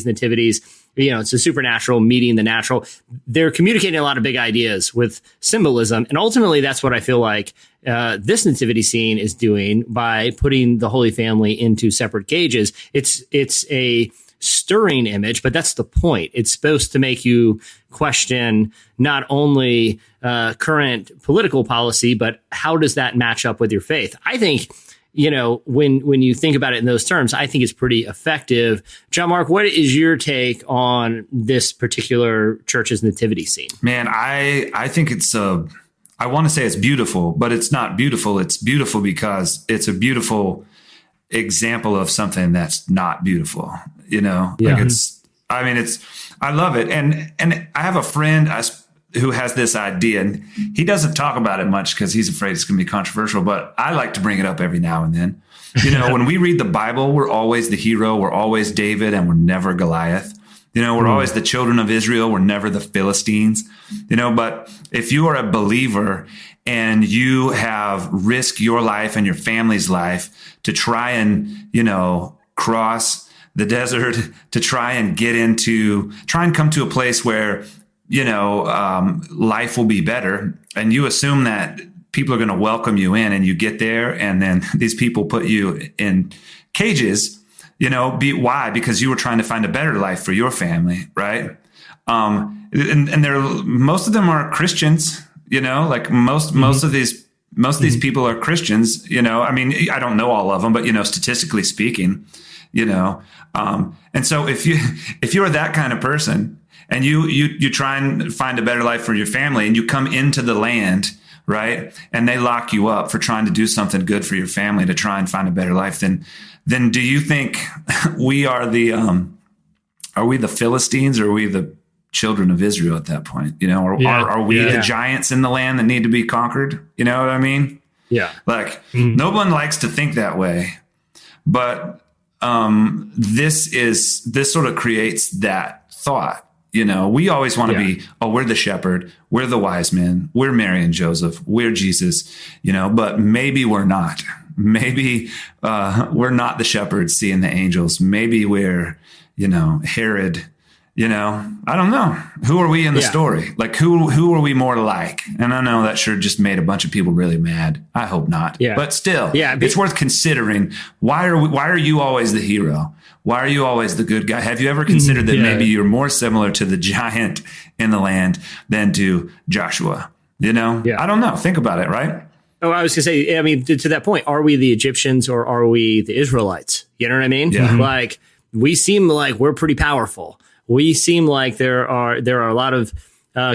nativities, you know, it's the supernatural meeting the natural. They're communicating a lot of big ideas with symbolism. And ultimately, that's what I feel like this nativity scene is doing by putting the Holy Family into separate cages. It's a stirring image, but that's the point. It's supposed to make you question not only current political policy, but how does that match up with your faith? I think, you know, when you think about it in those terms, I think it's pretty effective. John Mark, what is your take on this particular church's nativity scene? Man, I think it's I want to say it's beautiful, but it's not beautiful. It's beautiful because it's a beautiful example of something that's not beautiful, you know? Yeah. Like I love it. And I have a friend who has this idea, and he doesn't talk about it much because he's afraid it's going to be controversial, but I like to bring it up every now and then. You know, when we read the Bible, we're always the hero. We're always David, and we're never Goliath. You know, we're always the children of Israel. We're never the Philistines, you know, but if you are a believer and you have risked your life and your family's life to try and, you know, cross the desert, to try and come to a place where, you know, life will be better. And you assume that people are going to welcome you in, and you get there, and then these people put you in cages, you know, why? Because you were trying to find a better life for your family. Right. And most of them are Christians, you know, like most of these people are Christians, you know. I mean, I don't know all of them, but, you know, statistically speaking, you know, and so if you're that kind of person, and you try and find a better life for your family, and you come into the land, right, and they lock you up for trying to do something good for your family to try and find a better life, then do you think we are we the Philistines, or are we the children of Israel at that point? You know, or are we the giants in the land that need to be conquered? You know what I mean? Yeah. Like no one likes to think that way, but this sort of creates that thought. You know, we always want to be, we're the shepherd, we're the wise men, we're Mary and Joseph, we're Jesus, you know, but maybe we're not. Maybe we're not the shepherds seeing the angels. Maybe we're, you know, Herod, you know, I don't know. Who are we in the story? Like, who are we more like? And I know that sure just made a bunch of people really mad. I hope not. Yeah. But still, it's worth considering. Why are you always the hero? Why are you always the good guy? Have you ever considered that maybe you're more similar to the giant in the land than to Joshua? You know, I don't know. Think about it, right? Oh, I was going to say, I mean, to that point, are we the Egyptians or are we the Israelites? You know what I mean? Yeah. Like, we seem like we're pretty powerful. We seem like there are a lot of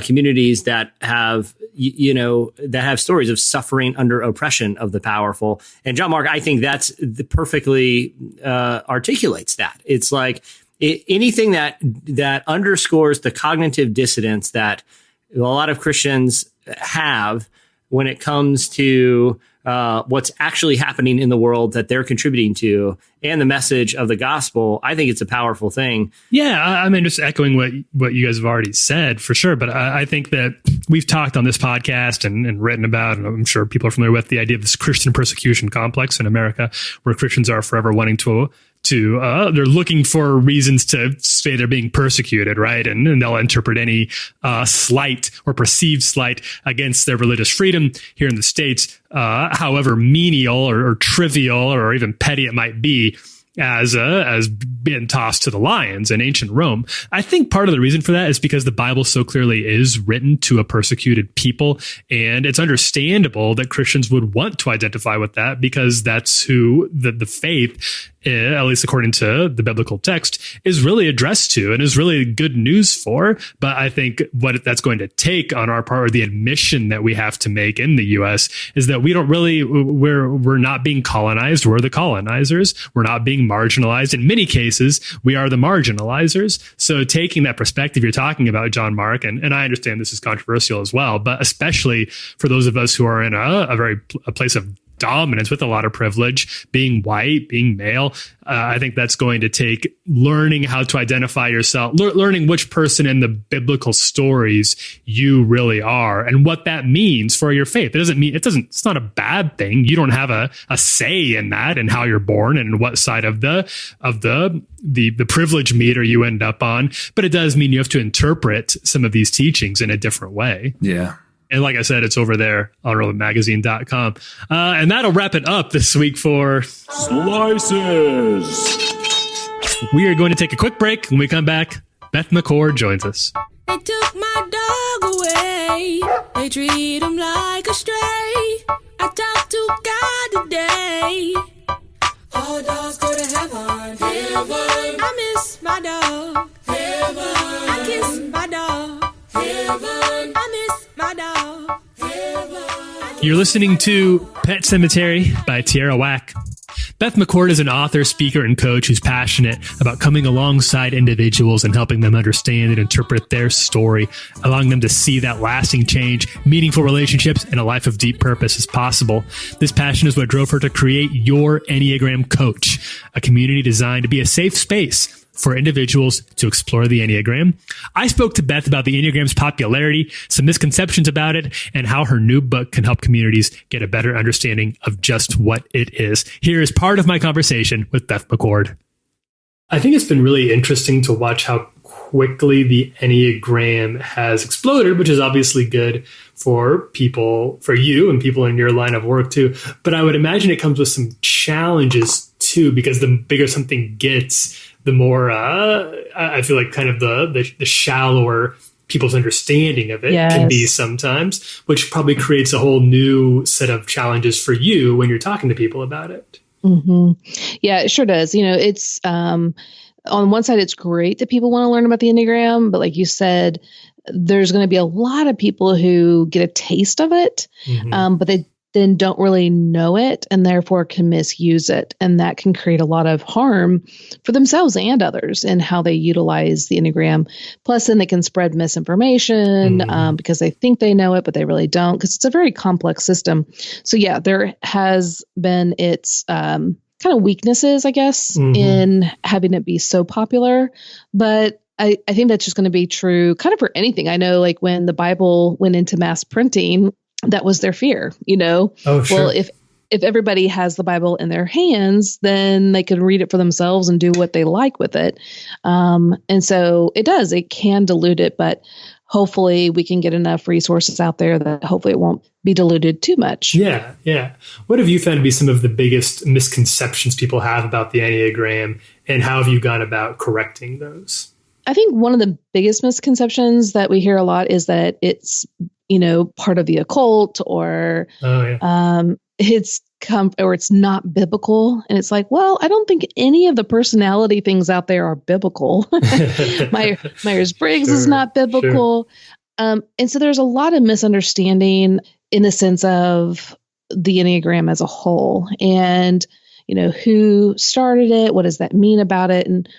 communities that have, you know, that have stories of suffering under oppression of the powerful. And John Mark, I think that's perfectly articulates that. It's like anything that underscores the cognitive dissonance that a lot of Christians have when it comes to what's actually happening in the world that they're contributing to and the message of the gospel. I think it's a powerful thing. Yeah, I mean, just echoing what you guys have already said for sure. But I think that we've talked on this podcast and written about, and I'm sure people are familiar with the idea of this Christian persecution complex in America, where Christians are forever wanting to they're looking for reasons to say they're being persecuted, right? And they'll interpret any slight or perceived slight against their religious freedom here in the States, however menial or trivial or even petty it might be, as being tossed to the lions in ancient Rome. I think part of the reason for that is because the Bible so clearly is written to a persecuted people, and it's understandable that Christians would want to identify with that because that's who the faith, at least according to the biblical text, is really addressed to and is really good news for. But I think what that's going to take on our part, or the admission that we have to make in the U.S., is that we're not being colonized. We're the colonizers. We're not being marginalized. In many cases, we are the marginalizers. So taking that perspective you're talking about, John Mark, and I understand this is controversial as well, but especially for those of us who are in a place of dominance with a lot of privilege, being white, being male, I think that's going to take learning how to identify yourself, learning which person in the biblical stories you really are and what that means for your faith. It's not a bad thing. You don't have a say in that and how you're born and what side of the privilege meter you end up on. But it does mean you have to interpret some of these teachings in a different way. Yeah. And like I said, it's over there on relevantmagazine.com. And that'll wrap it up this week for Slices. We are going to take a quick break. When we come back, Beth McCord joins us. They took my dog away. They treat him like a stray. I talked to God today. All dogs go to heaven. Heaven. I miss my dog. Heaven. I kiss my dog. Heaven. I miss my dog. Heaven. You're listening to Pet Cemetery by Tierra Whack. Beth McCord is an author, speaker, and coach who's passionate about coming alongside individuals and helping them understand and interpret their story, allowing them to see that lasting change, meaningful relationships, and a life of deep purpose is possible. This passion is what drove her to create Your Enneagram Coach, a community designed to be a safe space for individuals to explore the Enneagram. I spoke to Beth about the Enneagram's popularity, some misconceptions about it, and how her new book can help communities get a better understanding of just what it is. Here is part of my conversation with Beth McCord. I think it's been really interesting to watch how quickly the Enneagram has exploded, which is obviously good for people, for you and people in your line of work too. But I would imagine it comes with some challenges too, because the bigger something gets, the more I feel like kind of the shallower people's understanding of it can be sometimes, which probably creates a whole new set of challenges for you when you're talking to people about it. Mm-hmm. Yeah, it sure does. You know, it's on one side, it's great that people want to learn about the Enneagram, but like you said, there's going to be a lot of people who get a taste of it, but they then don't really know it and therefore can misuse it. And that can create a lot of harm for themselves and others in how they utilize the Enneagram. Plus, then they can spread misinformation because they think they know it, but they really don't, because it's a very complex system. So yeah, there has been its kind of weaknesses, I guess, in having it be so popular. But I think that's just going to be true kind of for anything. I know, like when the Bible went into mass printing, that was their fear, you know? Oh, sure. Well, if everybody has the Bible in their hands, then they can read it for themselves and do what they like with it. And so it can dilute it, but hopefully we can get enough resources out there that hopefully it won't be diluted too much. Yeah. Yeah. What have you found to be some of the biggest misconceptions people have about the Enneagram, and how have you gone about correcting those? I think one of the biggest misconceptions that we hear a lot is that it's, part of the occult, or it's not biblical. And it's like, well, I don't think any of the personality things out there are biblical. Myers-Briggs is not biblical. Sure. And so there's a lot of misunderstanding in the sense of the Enneagram as a whole, and, who started it, what does that mean about it? And,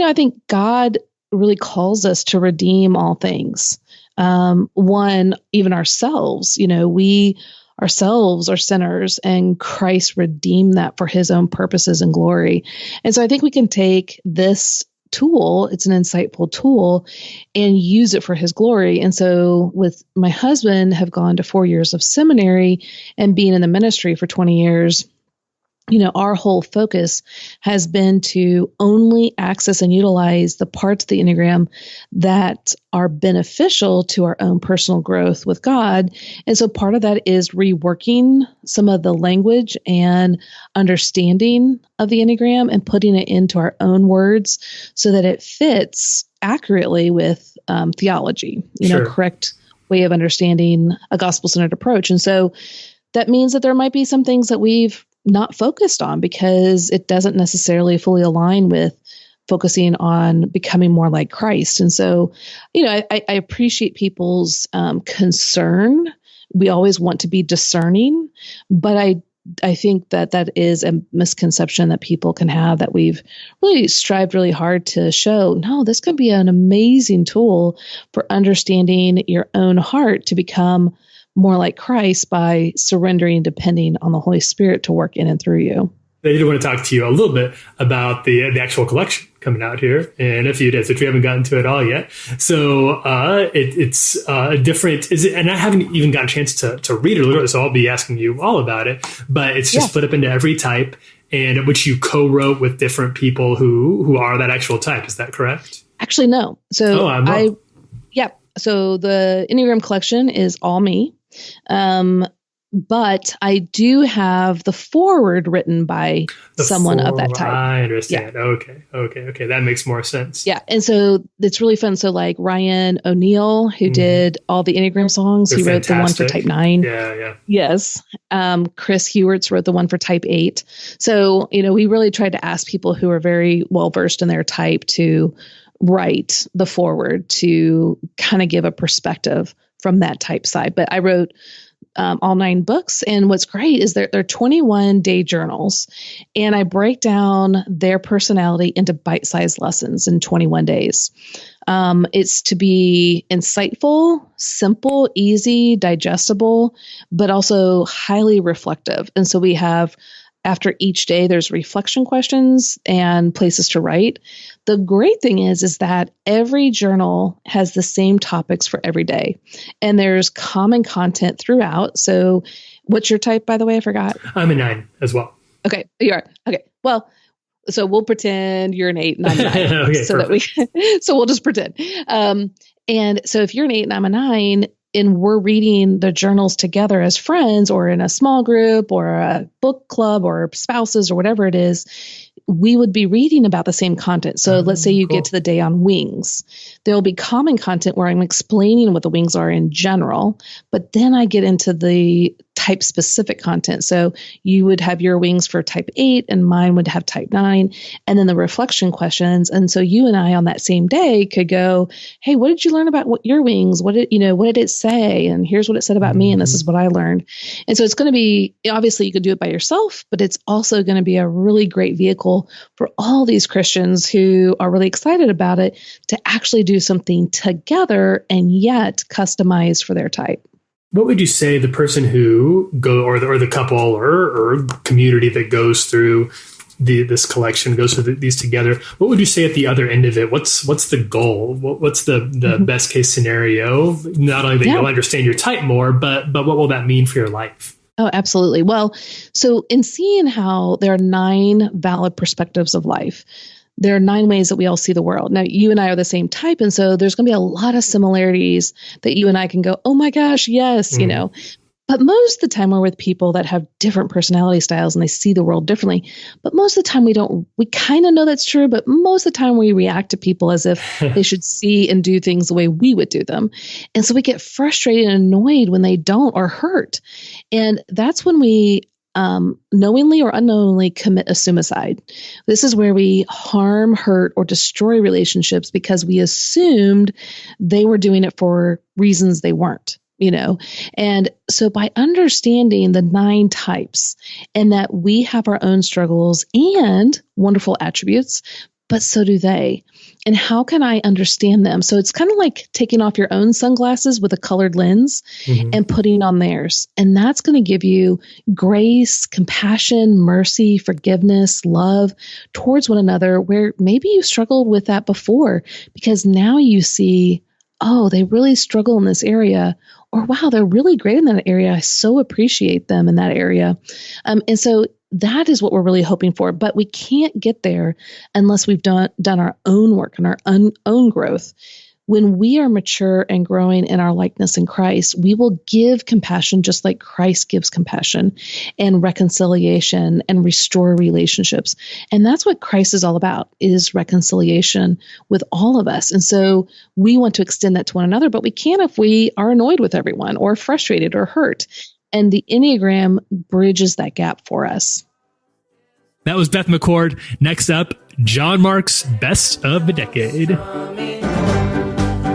I think God really calls us to redeem all things. One, even ourselves, we ourselves are sinners, and Christ redeemed that for his own purposes and glory. And so I think we can take this tool, it's an insightful tool, and use it for his glory. And so with my husband, have gone to 4 years of seminary and being in the ministry for 20 years, our whole focus has been to only access and utilize the parts of the Enneagram that are beneficial to our own personal growth with God. And so part of that is reworking some of the language and understanding of the Enneagram and putting it into our own words so that it fits accurately with theology, correct way of understanding a gospel-centered approach. And so that means that there might be some things that we've not focused on because it doesn't necessarily fully align with focusing on becoming more like Christ. And so, I appreciate people's concern. We always want to be discerning, but I think that is a misconception that people can have that we've really strived really hard to show. No, this can be an amazing tool for understanding your own heart to become more like Christ by surrendering and depending on the Holy Spirit to work in and through you. I did want to talk to you a little bit about the actual collection coming out here in a few days, which we haven't gotten to at all yet. So it's different. And I haven't even gotten a chance to read it, so I'll be asking you all about it. But it's just split up into every type, and which you co-wrote with different people who are that actual type. Is that correct? Actually, no. So So the Enneagram collection is all me. But I do have the foreword written by someone of that type. I understand. Yeah. Okay. That makes more sense. Yeah. And so it's really fun. So like Ryan O'Neill, who did all the Enneagram songs, he wrote the one for type 9. Yeah. Yes. Chris Hewerts wrote the one for type 8. So, we really tried to ask people who are very well versed in their type to write the foreword to kind of give a perspective from that type side. But I wrote all 9 books. And what's great is they're 21-day journals. And I break down their personality into bite-sized lessons in 21 days. It's to be insightful, simple, easy, digestible, but also highly reflective. And so we have, after each day, there's reflection questions and places to write. The great thing is that every journal has the same topics for every day, and there's common content throughout. So what's your type, by the way? I forgot. I'm a 9 as well. Okay. You are. Okay. Well, so we'll pretend you're an 8 and I'm a 9. Okay, so so we'll just pretend. And so if you're an 8 and I'm a 9, and we're reading the journals together as friends or in a small group or a book club or spouses or whatever it is, we would be reading about the same content. So let's say you get to the day on wings. There'll be common content where I'm explaining what the wings are in general, but then I get into the type specific content. So you would have your wings for type 8 and mine would have type 9, and then the reflection questions. And so you and I on that same day could go, hey, what did you learn about your wings? What did it say? And here's what it said about me. And this is what I learned. And so it's going to be, obviously you could do it by yourself, but it's also going to be a really great vehicle for all these Christians who are really excited about it to actually do something together and yet customized for their type. What would you say the person who or the couple or community that goes through this collection, goes through these together, what would you say at the other end of it? What's the goal? What's the best case scenario? Not only that you'll understand your type more, but what will that mean for your life? Oh, absolutely. Well, so in seeing how there are 9 valid perspectives of life, there are 9 ways that we all see the world. Now, you and I are the same type, and so there's going to be a lot of similarities that you and I can go, oh my gosh, yes, But most of the time we're with people that have different personality styles and they see the world differently. But most of the time we kind of know that's true, but most of the time we react to people as if they should see and do things the way we would do them. And so we get frustrated and annoyed when they don't or hurt. And that's when we knowingly or unknowingly commit a suicide. This is where we harm, hurt, or destroy relationships because we assumed they were doing it for reasons they weren't. And so by understanding the 9 types and that we have our own struggles and wonderful attributes, but so do they. And how can I understand them? So it's kind of like taking off your own sunglasses with a colored lens and putting on theirs. And that's going to give you grace, compassion, mercy, forgiveness, love towards one another, where maybe you struggled with that before because now you see, oh, they really struggle in this area. Or, wow, they're really great in that area. I so appreciate them in that area. And so that is what we're really hoping for. But we can't get there unless we've done our own work and our own growth. When we are mature and growing in our likeness in Christ, we will give compassion just like Christ gives compassion, and reconciliation, and restore relationships. And that's what Christ is all about, is reconciliation with all of us. And so we want to extend that to one another, but we can't if we are annoyed with everyone or frustrated or hurt. And the Enneagram bridges that gap for us. That was Beth McCord. Next up, John Mark's Best of the Decade.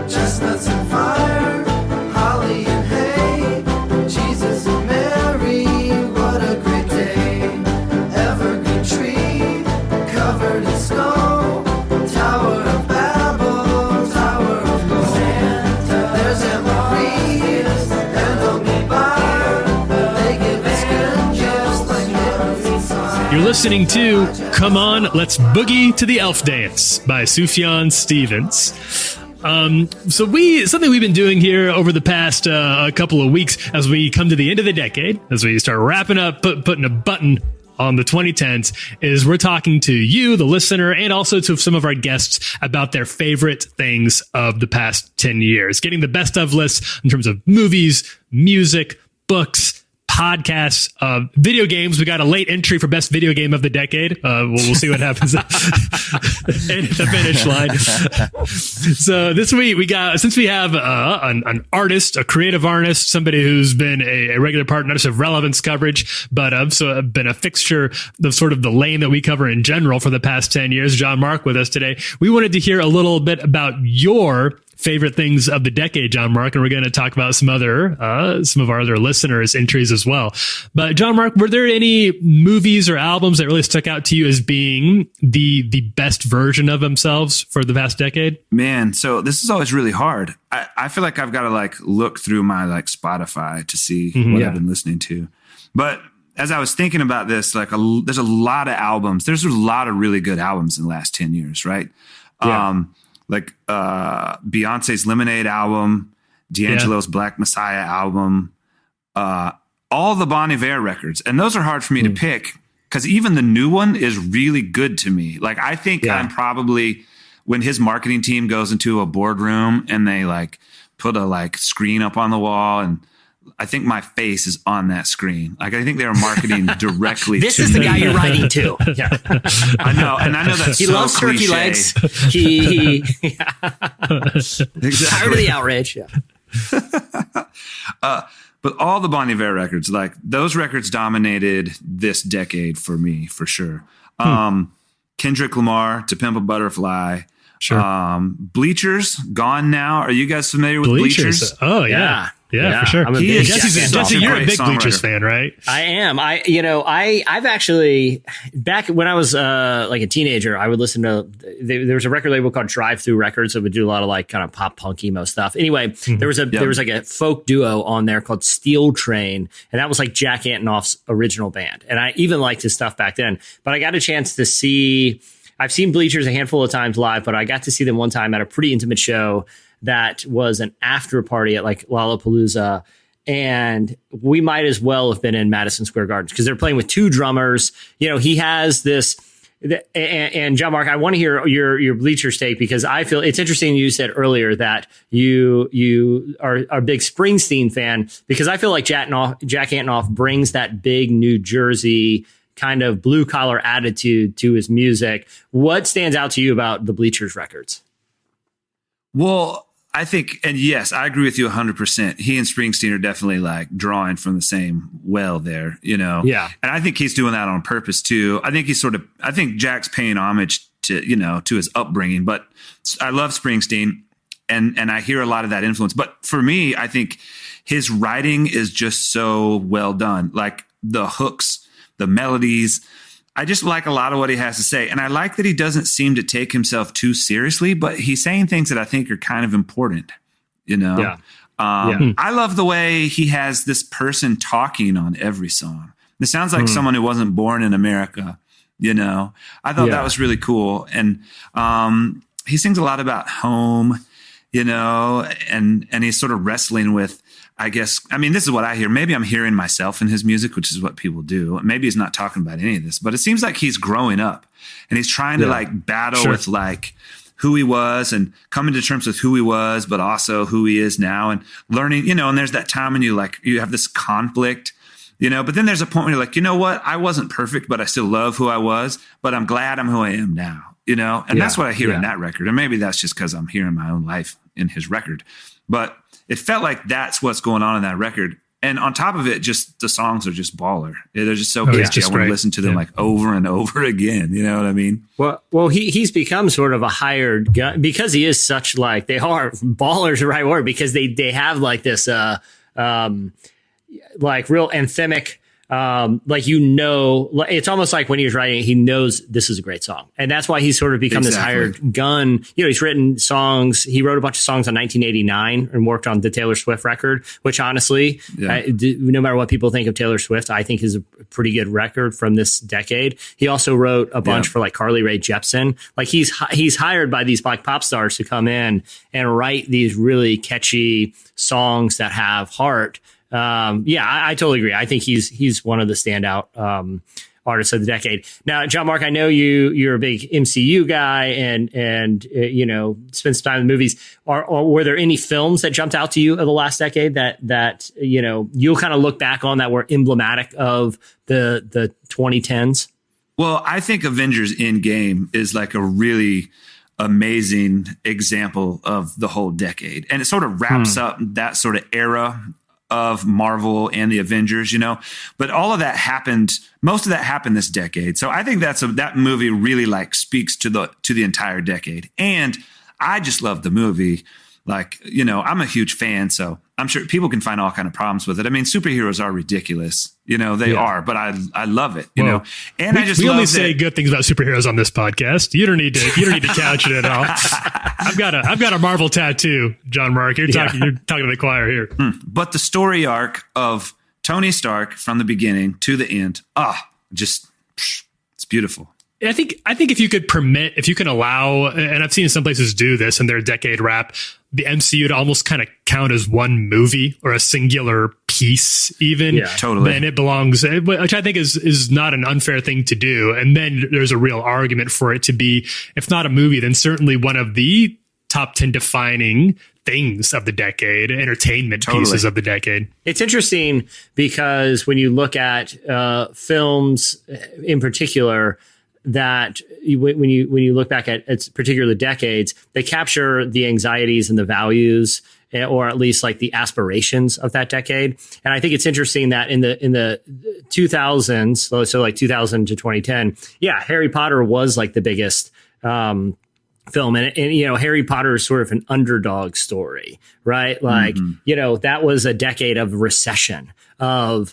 Chestnuts and fire, holly and hay, Jesus and Mary, what a great day. Evergreen tree, covered in snow, Tower of Babel, Tower of Gold. There's Aunt Marie and Uncle Bob, they give us good gifts like Mary's. You're listening to Come On, Let's Boogie to the Elf Dance by Sufjan Stevens. Something we've been doing here over the past couple of weeks as we come to the end of the decade, as we start wrapping up, putting a button on the 2010s, is we're talking to you, the listener, and also to some of our guests about their favorite things of the past 10 years, getting the best of lists in terms of movies, music, books, podcasts, video games. We got a late entry for best video game of the decade. We'll see what happens at the finish line. So this week since we have an artist, a creative artist, somebody who's been a regular part, not just of relevance coverage, but so been a fixture of sort of the lane that we cover in general for the past 10 years, John Mark with us today. We wanted to hear a little bit about your favorite things of the decade, John Mark, and we're going to talk about some of our other listeners' entries as well. But John Mark, were there any movies or albums that really stuck out to you as being the best version of themselves for the past decade? Man, so this is always really hard. I feel like I've got to look through my Spotify to see what I've been listening to. But as I was thinking about this, there's a lot of albums. There's a lot of really good albums in the last 10 years, right? Yeah. Beyonce's Lemonade album, D'Angelo's Black Messiah album, all the Bon Iver records. And those are hard for me to pick because even the new one is really good to me. I think I'm probably, when his marketing team goes into a boardroom and they put a screen up on the wall, and I think my face is on that screen. I think they were marketing directly This to is the me. guy you're writing to. Yeah. I know. And I know that's He so loves turkey cliche. legs. He Exactly. tired of the outrage. Yeah. But all the Bon Iver records, those records dominated this decade for me, for sure. Kendrick Lamar, To Pimp a Butterfly. Sure. Bleachers, Gone Now. Are you guys familiar with Bleachers? Oh, yeah. Yeah, for sure. I'm a big Jesse, you're a big Bleachers fan, right? I am. I've actually, back when I was a teenager, I would listen to, there was a record label called Drive Through Records that would do a lot of kind of pop punk emo stuff. Anyway, there was a folk duo on there called Steel Train, and that was Jack Antonoff's original band. And I even liked his stuff back then, but I got a chance to see, I've seen Bleachers a handful of times live, but I got to see them one time at a pretty intimate show that was an after party at Lollapalooza. And we might as well have been in Madison Square Gardens because they're playing with two drummers. He has this, and John Mark, I want to hear your Bleachers take, because I feel it's interesting. You said earlier that you are a big Springsteen fan, because I feel like Jack Antonoff brings that big New Jersey kind of blue collar attitude to his music. What stands out to you about the Bleachers records? Well, I think, and yes, I agree with you 100%. He and Springsteen are definitely drawing from the same well there, Yeah. And I think he's doing that on purpose too. I think I think Jack's paying homage to, to his upbringing, but I love Springsteen and I hear a lot of that influence. But for me, I think his writing is just so well done. The hooks, the melodies, I just like a lot of what he has to say. And I like that he doesn't seem to take himself too seriously, but he's saying things that I think are kind of important, Yeah. I love the way he has this person talking on every song. It sounds like someone who wasn't born in America, I thought that was really cool. And he sings a lot about home, and he's sort of wrestling with, I guess, I mean, this is what I hear. Maybe I'm hearing myself in his music, which is what people do. Maybe he's not talking about any of this, but it seems like he's growing up and he's trying to like battle with like who he was and coming to terms with who he was, but also who he is now and learning, and there's that time when you have this conflict, but then there's a point where you're like, you know what? I wasn't perfect, but I still love who I was, but I'm glad I'm who I am now, and that's what I hear in that record. And maybe that's just because I'm hearing my own life in his record, but it felt like that's what's going on in that record. And on top of it, just the songs are just baller. They're just so catchy. I want to listen to them like over and over again. You know what I mean? Well, he's become sort of a hired gun because he is such like, they are ballers, the right word, because they have like this, like real anthemic, it's almost like when he was writing, he knows this is a great song. And that's why he's sort of become this hired gun. He's written songs. He wrote a bunch of songs in 1989 and worked on the Taylor Swift record, which honestly, no matter what people think of Taylor Swift, I think is a pretty good record from this decade. He also wrote a bunch for like Carly Rae Jepsen. Like he's hired by these like pop stars to come in and write these really catchy songs that have heart. I totally agree. I think he's one of the standout artists of the decade. Now, John Mark, I know you're a big MCU guy and spend some time in the movies. Or were there any films that jumped out to you of the last decade that you'll kind of look back on that were emblematic of the 2010s? Well, I think Avengers Endgame is like a really amazing example of the whole decade, and it sort of wraps up that sort of era of Marvel and the Avengers, but all of that happened. Most of that happened this decade. So I think that movie really like speaks to the entire decade. And I just love the movie. Like, I'm a huge fan, so I'm sure people can find all kind of problems with it. I mean, superheroes are ridiculous, they are, but I love it, And we only say good things about superheroes on this podcast. You don't need to couch it at all. I've got a Marvel tattoo, John Mark. You're talking to the choir here. But the story arc of Tony Stark from the beginning to the end, it's beautiful. I think if you can allow, and I've seen some places do this in their decade wrap, the MCU to almost kind of count as one movie or a singular piece, even. Yeah, totally. Then it belongs, which I think is not an unfair thing to do. And then there's a real argument for it to be, if not a movie, then certainly one of the top 10 defining things of the decade, entertainment pieces of the decade. It's interesting because when you look at films in particular, that when you look back at its particular decades, they capture the anxieties and the values, or at least like the aspirations of that decade. And I think it's interesting that in the 2000s, so like 2000 to 2010, Harry Potter was like the biggest film, and Harry Potter is sort of an underdog story, right? Like that was a decade of recession, of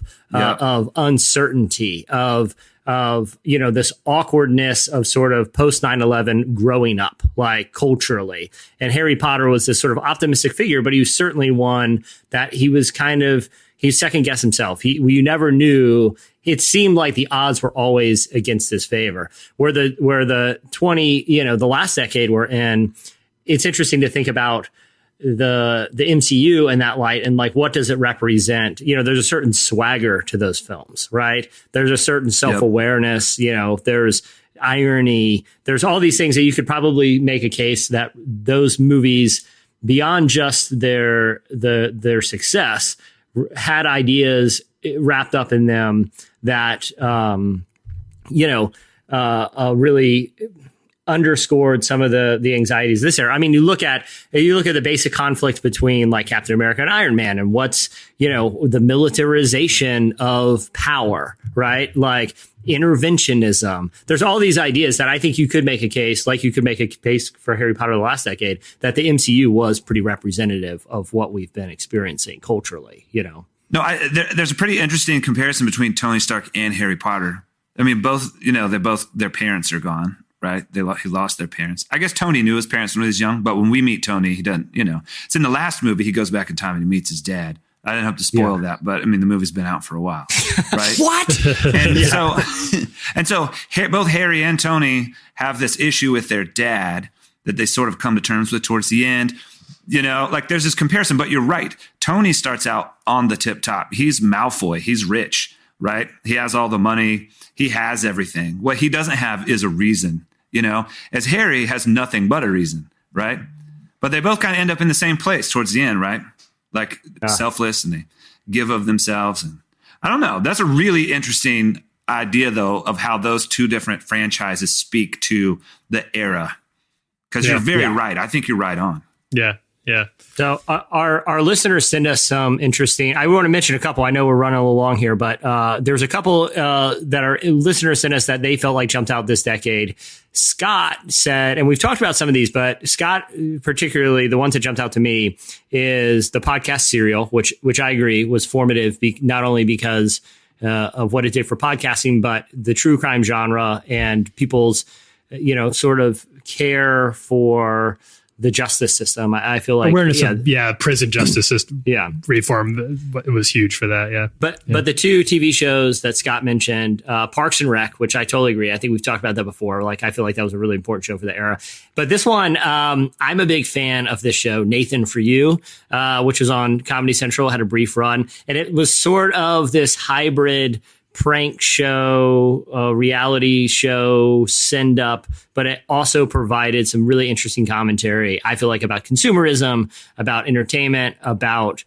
uncertainty, of this awkwardness of sort of post 9/11 growing up, like culturally. And Harry Potter was this sort of optimistic figure, but he was certainly one that he second guessed himself. You never knew. It seemed like the odds were always against his favor. Where the the last decade we're in, it's interesting to think about the MCU in that light, and like, what does it represent? There's a certain swagger to those films, right? There's a certain self-awareness, there's irony, there's all these things that you could probably make a case that those movies, beyond just their success, had ideas wrapped up in them that really underscored some of the anxieties this era. I mean, you look at the basic conflict between like Captain America and Iron Man, and what's the militarization of power, right? Like interventionism. There's all these ideas that I think you could make a case, like you could make a case for Harry Potter the last decade, that the MCU was pretty representative of what we've been experiencing culturally. No, there's a pretty interesting comparison between Tony Stark and Harry Potter. I mean, both their parents are gone. Right. He lost their parents. I guess Tony knew his parents when he was young, but when we meet Tony, he doesn't, it's in the last movie, he goes back in time and he meets his dad. I didn't hope to spoil that, but I mean, the movie's been out for a while. Right. What? And so both Harry and Tony have this issue with their dad that they sort of come to terms with towards the end. Like there's this comparison, but you're right. Tony starts out on the tip top. He's Malfoy. He's rich, right? He has all the money. He has everything. What he doesn't have is a reason, as Harry has nothing but a reason, right? But they both kind of end up in the same place towards the end, right? Like selfless, and they give of themselves. And I don't know. That's a really interesting idea, though, of how those two different franchises speak to the era. Because you're very right. I think you're right on. Yeah. Yeah. So our listeners send us some interesting. I want to mention a couple. I know we're running along here, but there's a couple that our listeners sent us that they felt like jumped out this decade. Scott said, and we've talked about some of these, but Scott, particularly the ones that jumped out to me, is the podcast Serial, which I agree was formative, not only because of what it did for podcasting, but the true crime genre and people's, sort of care for the justice system. I feel like awareness of prison justice system reform. It was huge for that. Yeah. But the two TV shows that Scott mentioned, Parks and Rec, which I totally agree. I think we've talked about that before. Like, I feel like that was a really important show for the era. But this one, I'm a big fan of this show, Nathan For You, which was on Comedy Central, had a brief run. And it was sort of this hybrid prank show, reality show, send up, but it also provided some really interesting commentary, I feel like, about consumerism, about entertainment, about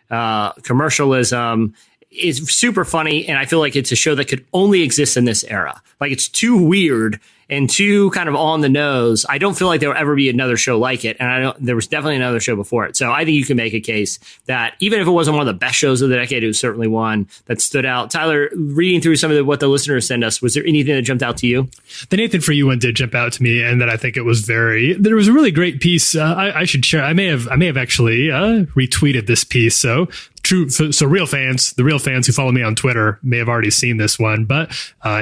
commercialism. It's super funny, and I feel like it's a show that could only exist in this era. Like, it's too weird and too kind of on the nose. I don't feel like there will ever be another show like it. And there was definitely another show before it. So I think you can make a case that even if it wasn't one of the best shows of the decade, it was certainly one that stood out. Tyler, reading through some of what the listeners send us, was there anything that jumped out to you? The Nathan For You one did jump out to me, and that I think it was there was a really great piece. I should share. I may have actually retweeted this piece. So the real fans who follow me on Twitter may have already seen this one, but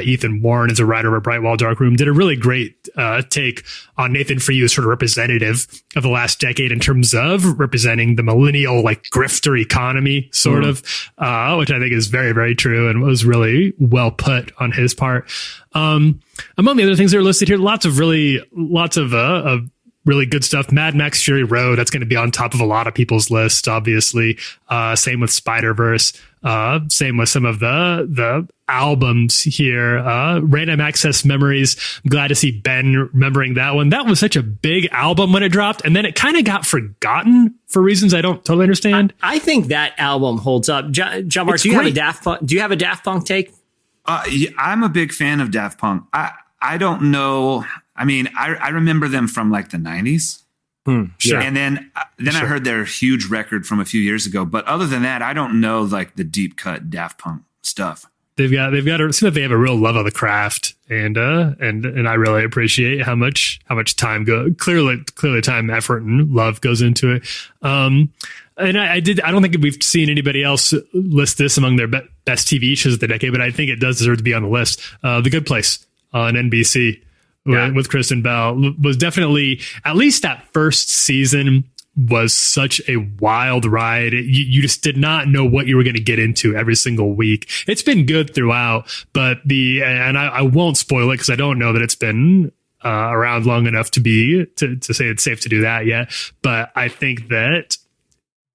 Ethan Warren is a writer of Bright Wall Dark Room, did a really great take on Nathan For You as sort of representative of the last decade in terms of representing the millennial, like, grifter economy, sort of, which I think is very, very true and was really well put on his part. Among the other things that are listed here, lots of really good stuff. Mad Max Fury Road, that's going to be on top of a lot of people's lists, obviously. Same with Spider-Verse. Same with some of the albums here. Random Access Memories. I'm glad to see Ben remembering that one. That was such a big album when it dropped, and then it kind of got forgotten for reasons I don't totally understand. I think that album holds up. John Mark, do you have a Daft Punk take? I'm a big fan of Daft Punk. I don't know. I mean, I remember them from like the 90s. Sure. And then I heard their huge record from a few years ago. But other than that, I don't know like the deep cut Daft Punk stuff. They've got it seems like they have a real love of the craft, and I really appreciate how much time clearly time, effort, and love goes into it. And I don't think we've seen anybody else list this among their best TV shows of the decade, but I think it does deserve to be on the list. The Good Place on NBC. With Kristen Bell was definitely, at least that first season was such a wild ride. You just did not know what you were going to get into every single week. It's been good throughout, but I won't spoil it because I don't know that it's been around long enough to say it's safe to do that yet. But I think that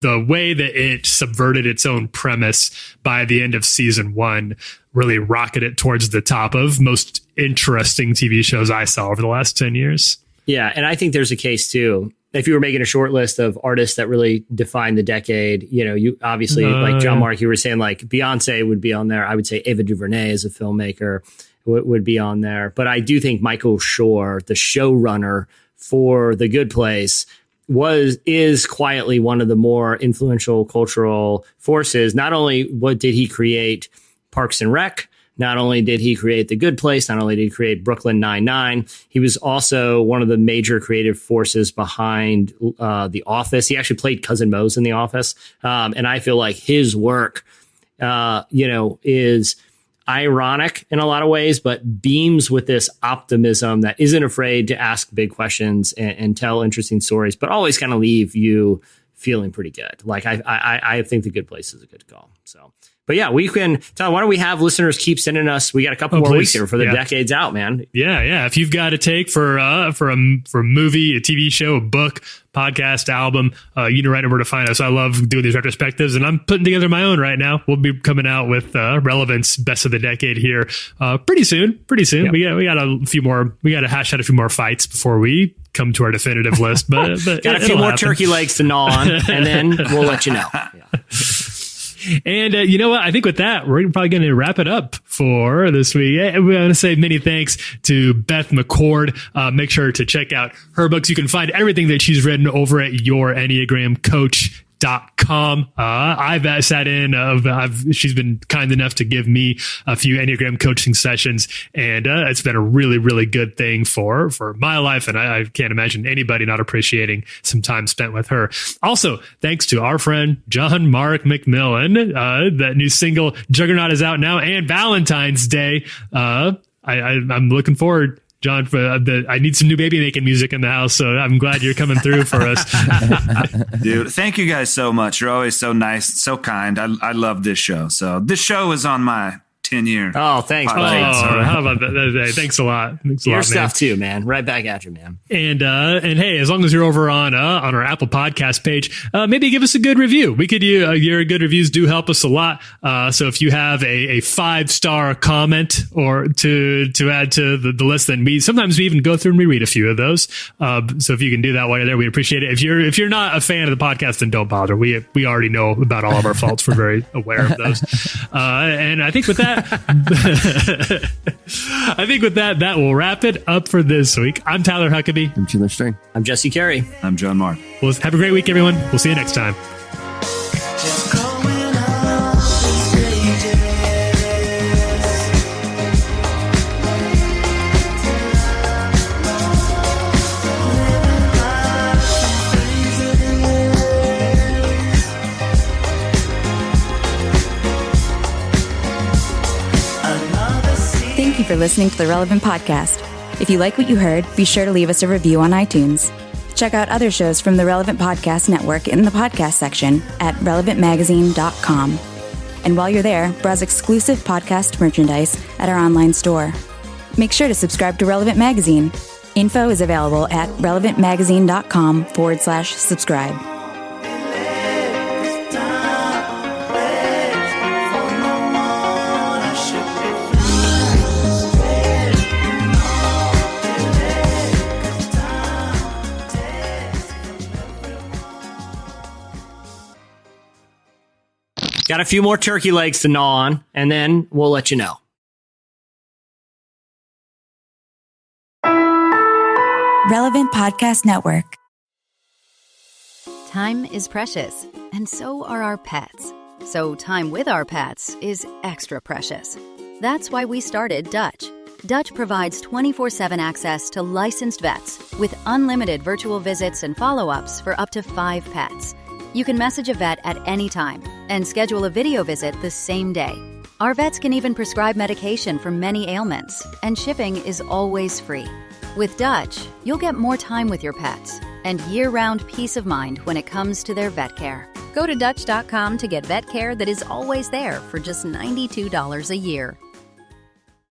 the way that it subverted its own premise by the end of season 1 really rocketed it towards the top of most interesting TV shows I saw over the last 10 years. Yeah. And I think there's a case too. If you were making a short list of artists that really defined the decade, you obviously, like John Mark, you were saying like Beyonce would be on there. I would say Ava DuVernay as a filmmaker would be on there. But I do think Michael Schur, the showrunner for The Good Place, is quietly one of the more influential cultural forces. Not only did he create Parks and Rec, not only did he create The Good Place, not only did he create Brooklyn Nine-Nine, he was also one of the major creative forces behind The Office. He actually played Cousin Mose in The Office. And I feel like his work, is ironic in a lot of ways, but beams with this optimism that isn't afraid to ask big questions and tell interesting stories, but always kind of leave you feeling pretty good. Like I think The Good Place is a good call. So But yeah, we can, Tyler, why don't we have listeners keep sending us, we got a couple more weeks here for the decades out, man. Yeah. If you've got a take for a movie, a TV show, a book, podcast, album, you know right where to find us. I love doing these retrospectives, and I'm putting together my own right now. We'll be coming out with Relevance Best of the Decade here pretty soon. Yep. We got a fefew more. We got to hash out a few more fights before we come to our definitive list. But got a few more turkey legs to gnaw on, and then we'll let you know. Yeah. And you know what? I think with that, we're probably going to wrap it up for this week. We want to say many thanks to Beth McCord. Make sure to check out her books. You can find everything that she's written over at yourenneagramcoach.com. I've sat in, she's been kind enough to give me a few Enneagram coaching sessions, and it's been a really, really good thing for my life. And I can't imagine anybody not appreciating some time spent with her. Also, thanks to our friend, John Mark McMillan. That new single Juggernaut is out now, and Valentine's Day. I'm looking forward, John, I need some new baby making music in the house, so I'm glad you're coming through for us. Dude, thank you guys so much. You're always so nice, so kind. I love this show. So this show is on my 10-year. Oh, thanks, buddy. How about that? Hey, thanks a lot. Your stuff too, man. Right back at you, man. And hey, as long as you're over on our Apple Podcast page, maybe give us a good review. We could your good reviews do help us a lot. So if you have a 5-star comment or to add to the list, then we even go through and we read a few of those. So if you can do that while you're there, we'd appreciate it. If you're not a fan of the podcast, then don't bother. We already know about all of our faults. We're very aware of those. And I think with that, that will wrap it up for this week. I'm Tyler Huckabee. I'm Chandler String. I'm Jesse Carey. I'm John Mark. Well, have a great week, everyone. We'll see you next time. Thank you for listening to the Relevant Podcast. If you like what you heard, be sure to leave us a review on iTunes. Check out other shows from the Relevant Podcast Network in the podcast section at relevantmagazine.com. And while you're there, browse exclusive podcast merchandise at our online store. Make sure to subscribe to Relevant Magazine. Info is available at relevantmagazine.com/subscribe. Got a few more turkey legs to gnaw on, and then we'll let you know. Relevant Podcast Network. Time is precious, and so are our pets. So time with our pets is extra precious. That's why we started Dutch. Dutch provides 24/7 access to licensed vets with unlimited virtual visits and follow-ups for up to 5 pets. You can message a vet at any time and schedule a video visit the same day. Our vets can even prescribe medication for many ailments, and shipping is always free. With Dutch, you'll get more time with your pets and year-round peace of mind when it comes to their vet care. Go to Dutch.com to get vet care that is always there for just $92 a year.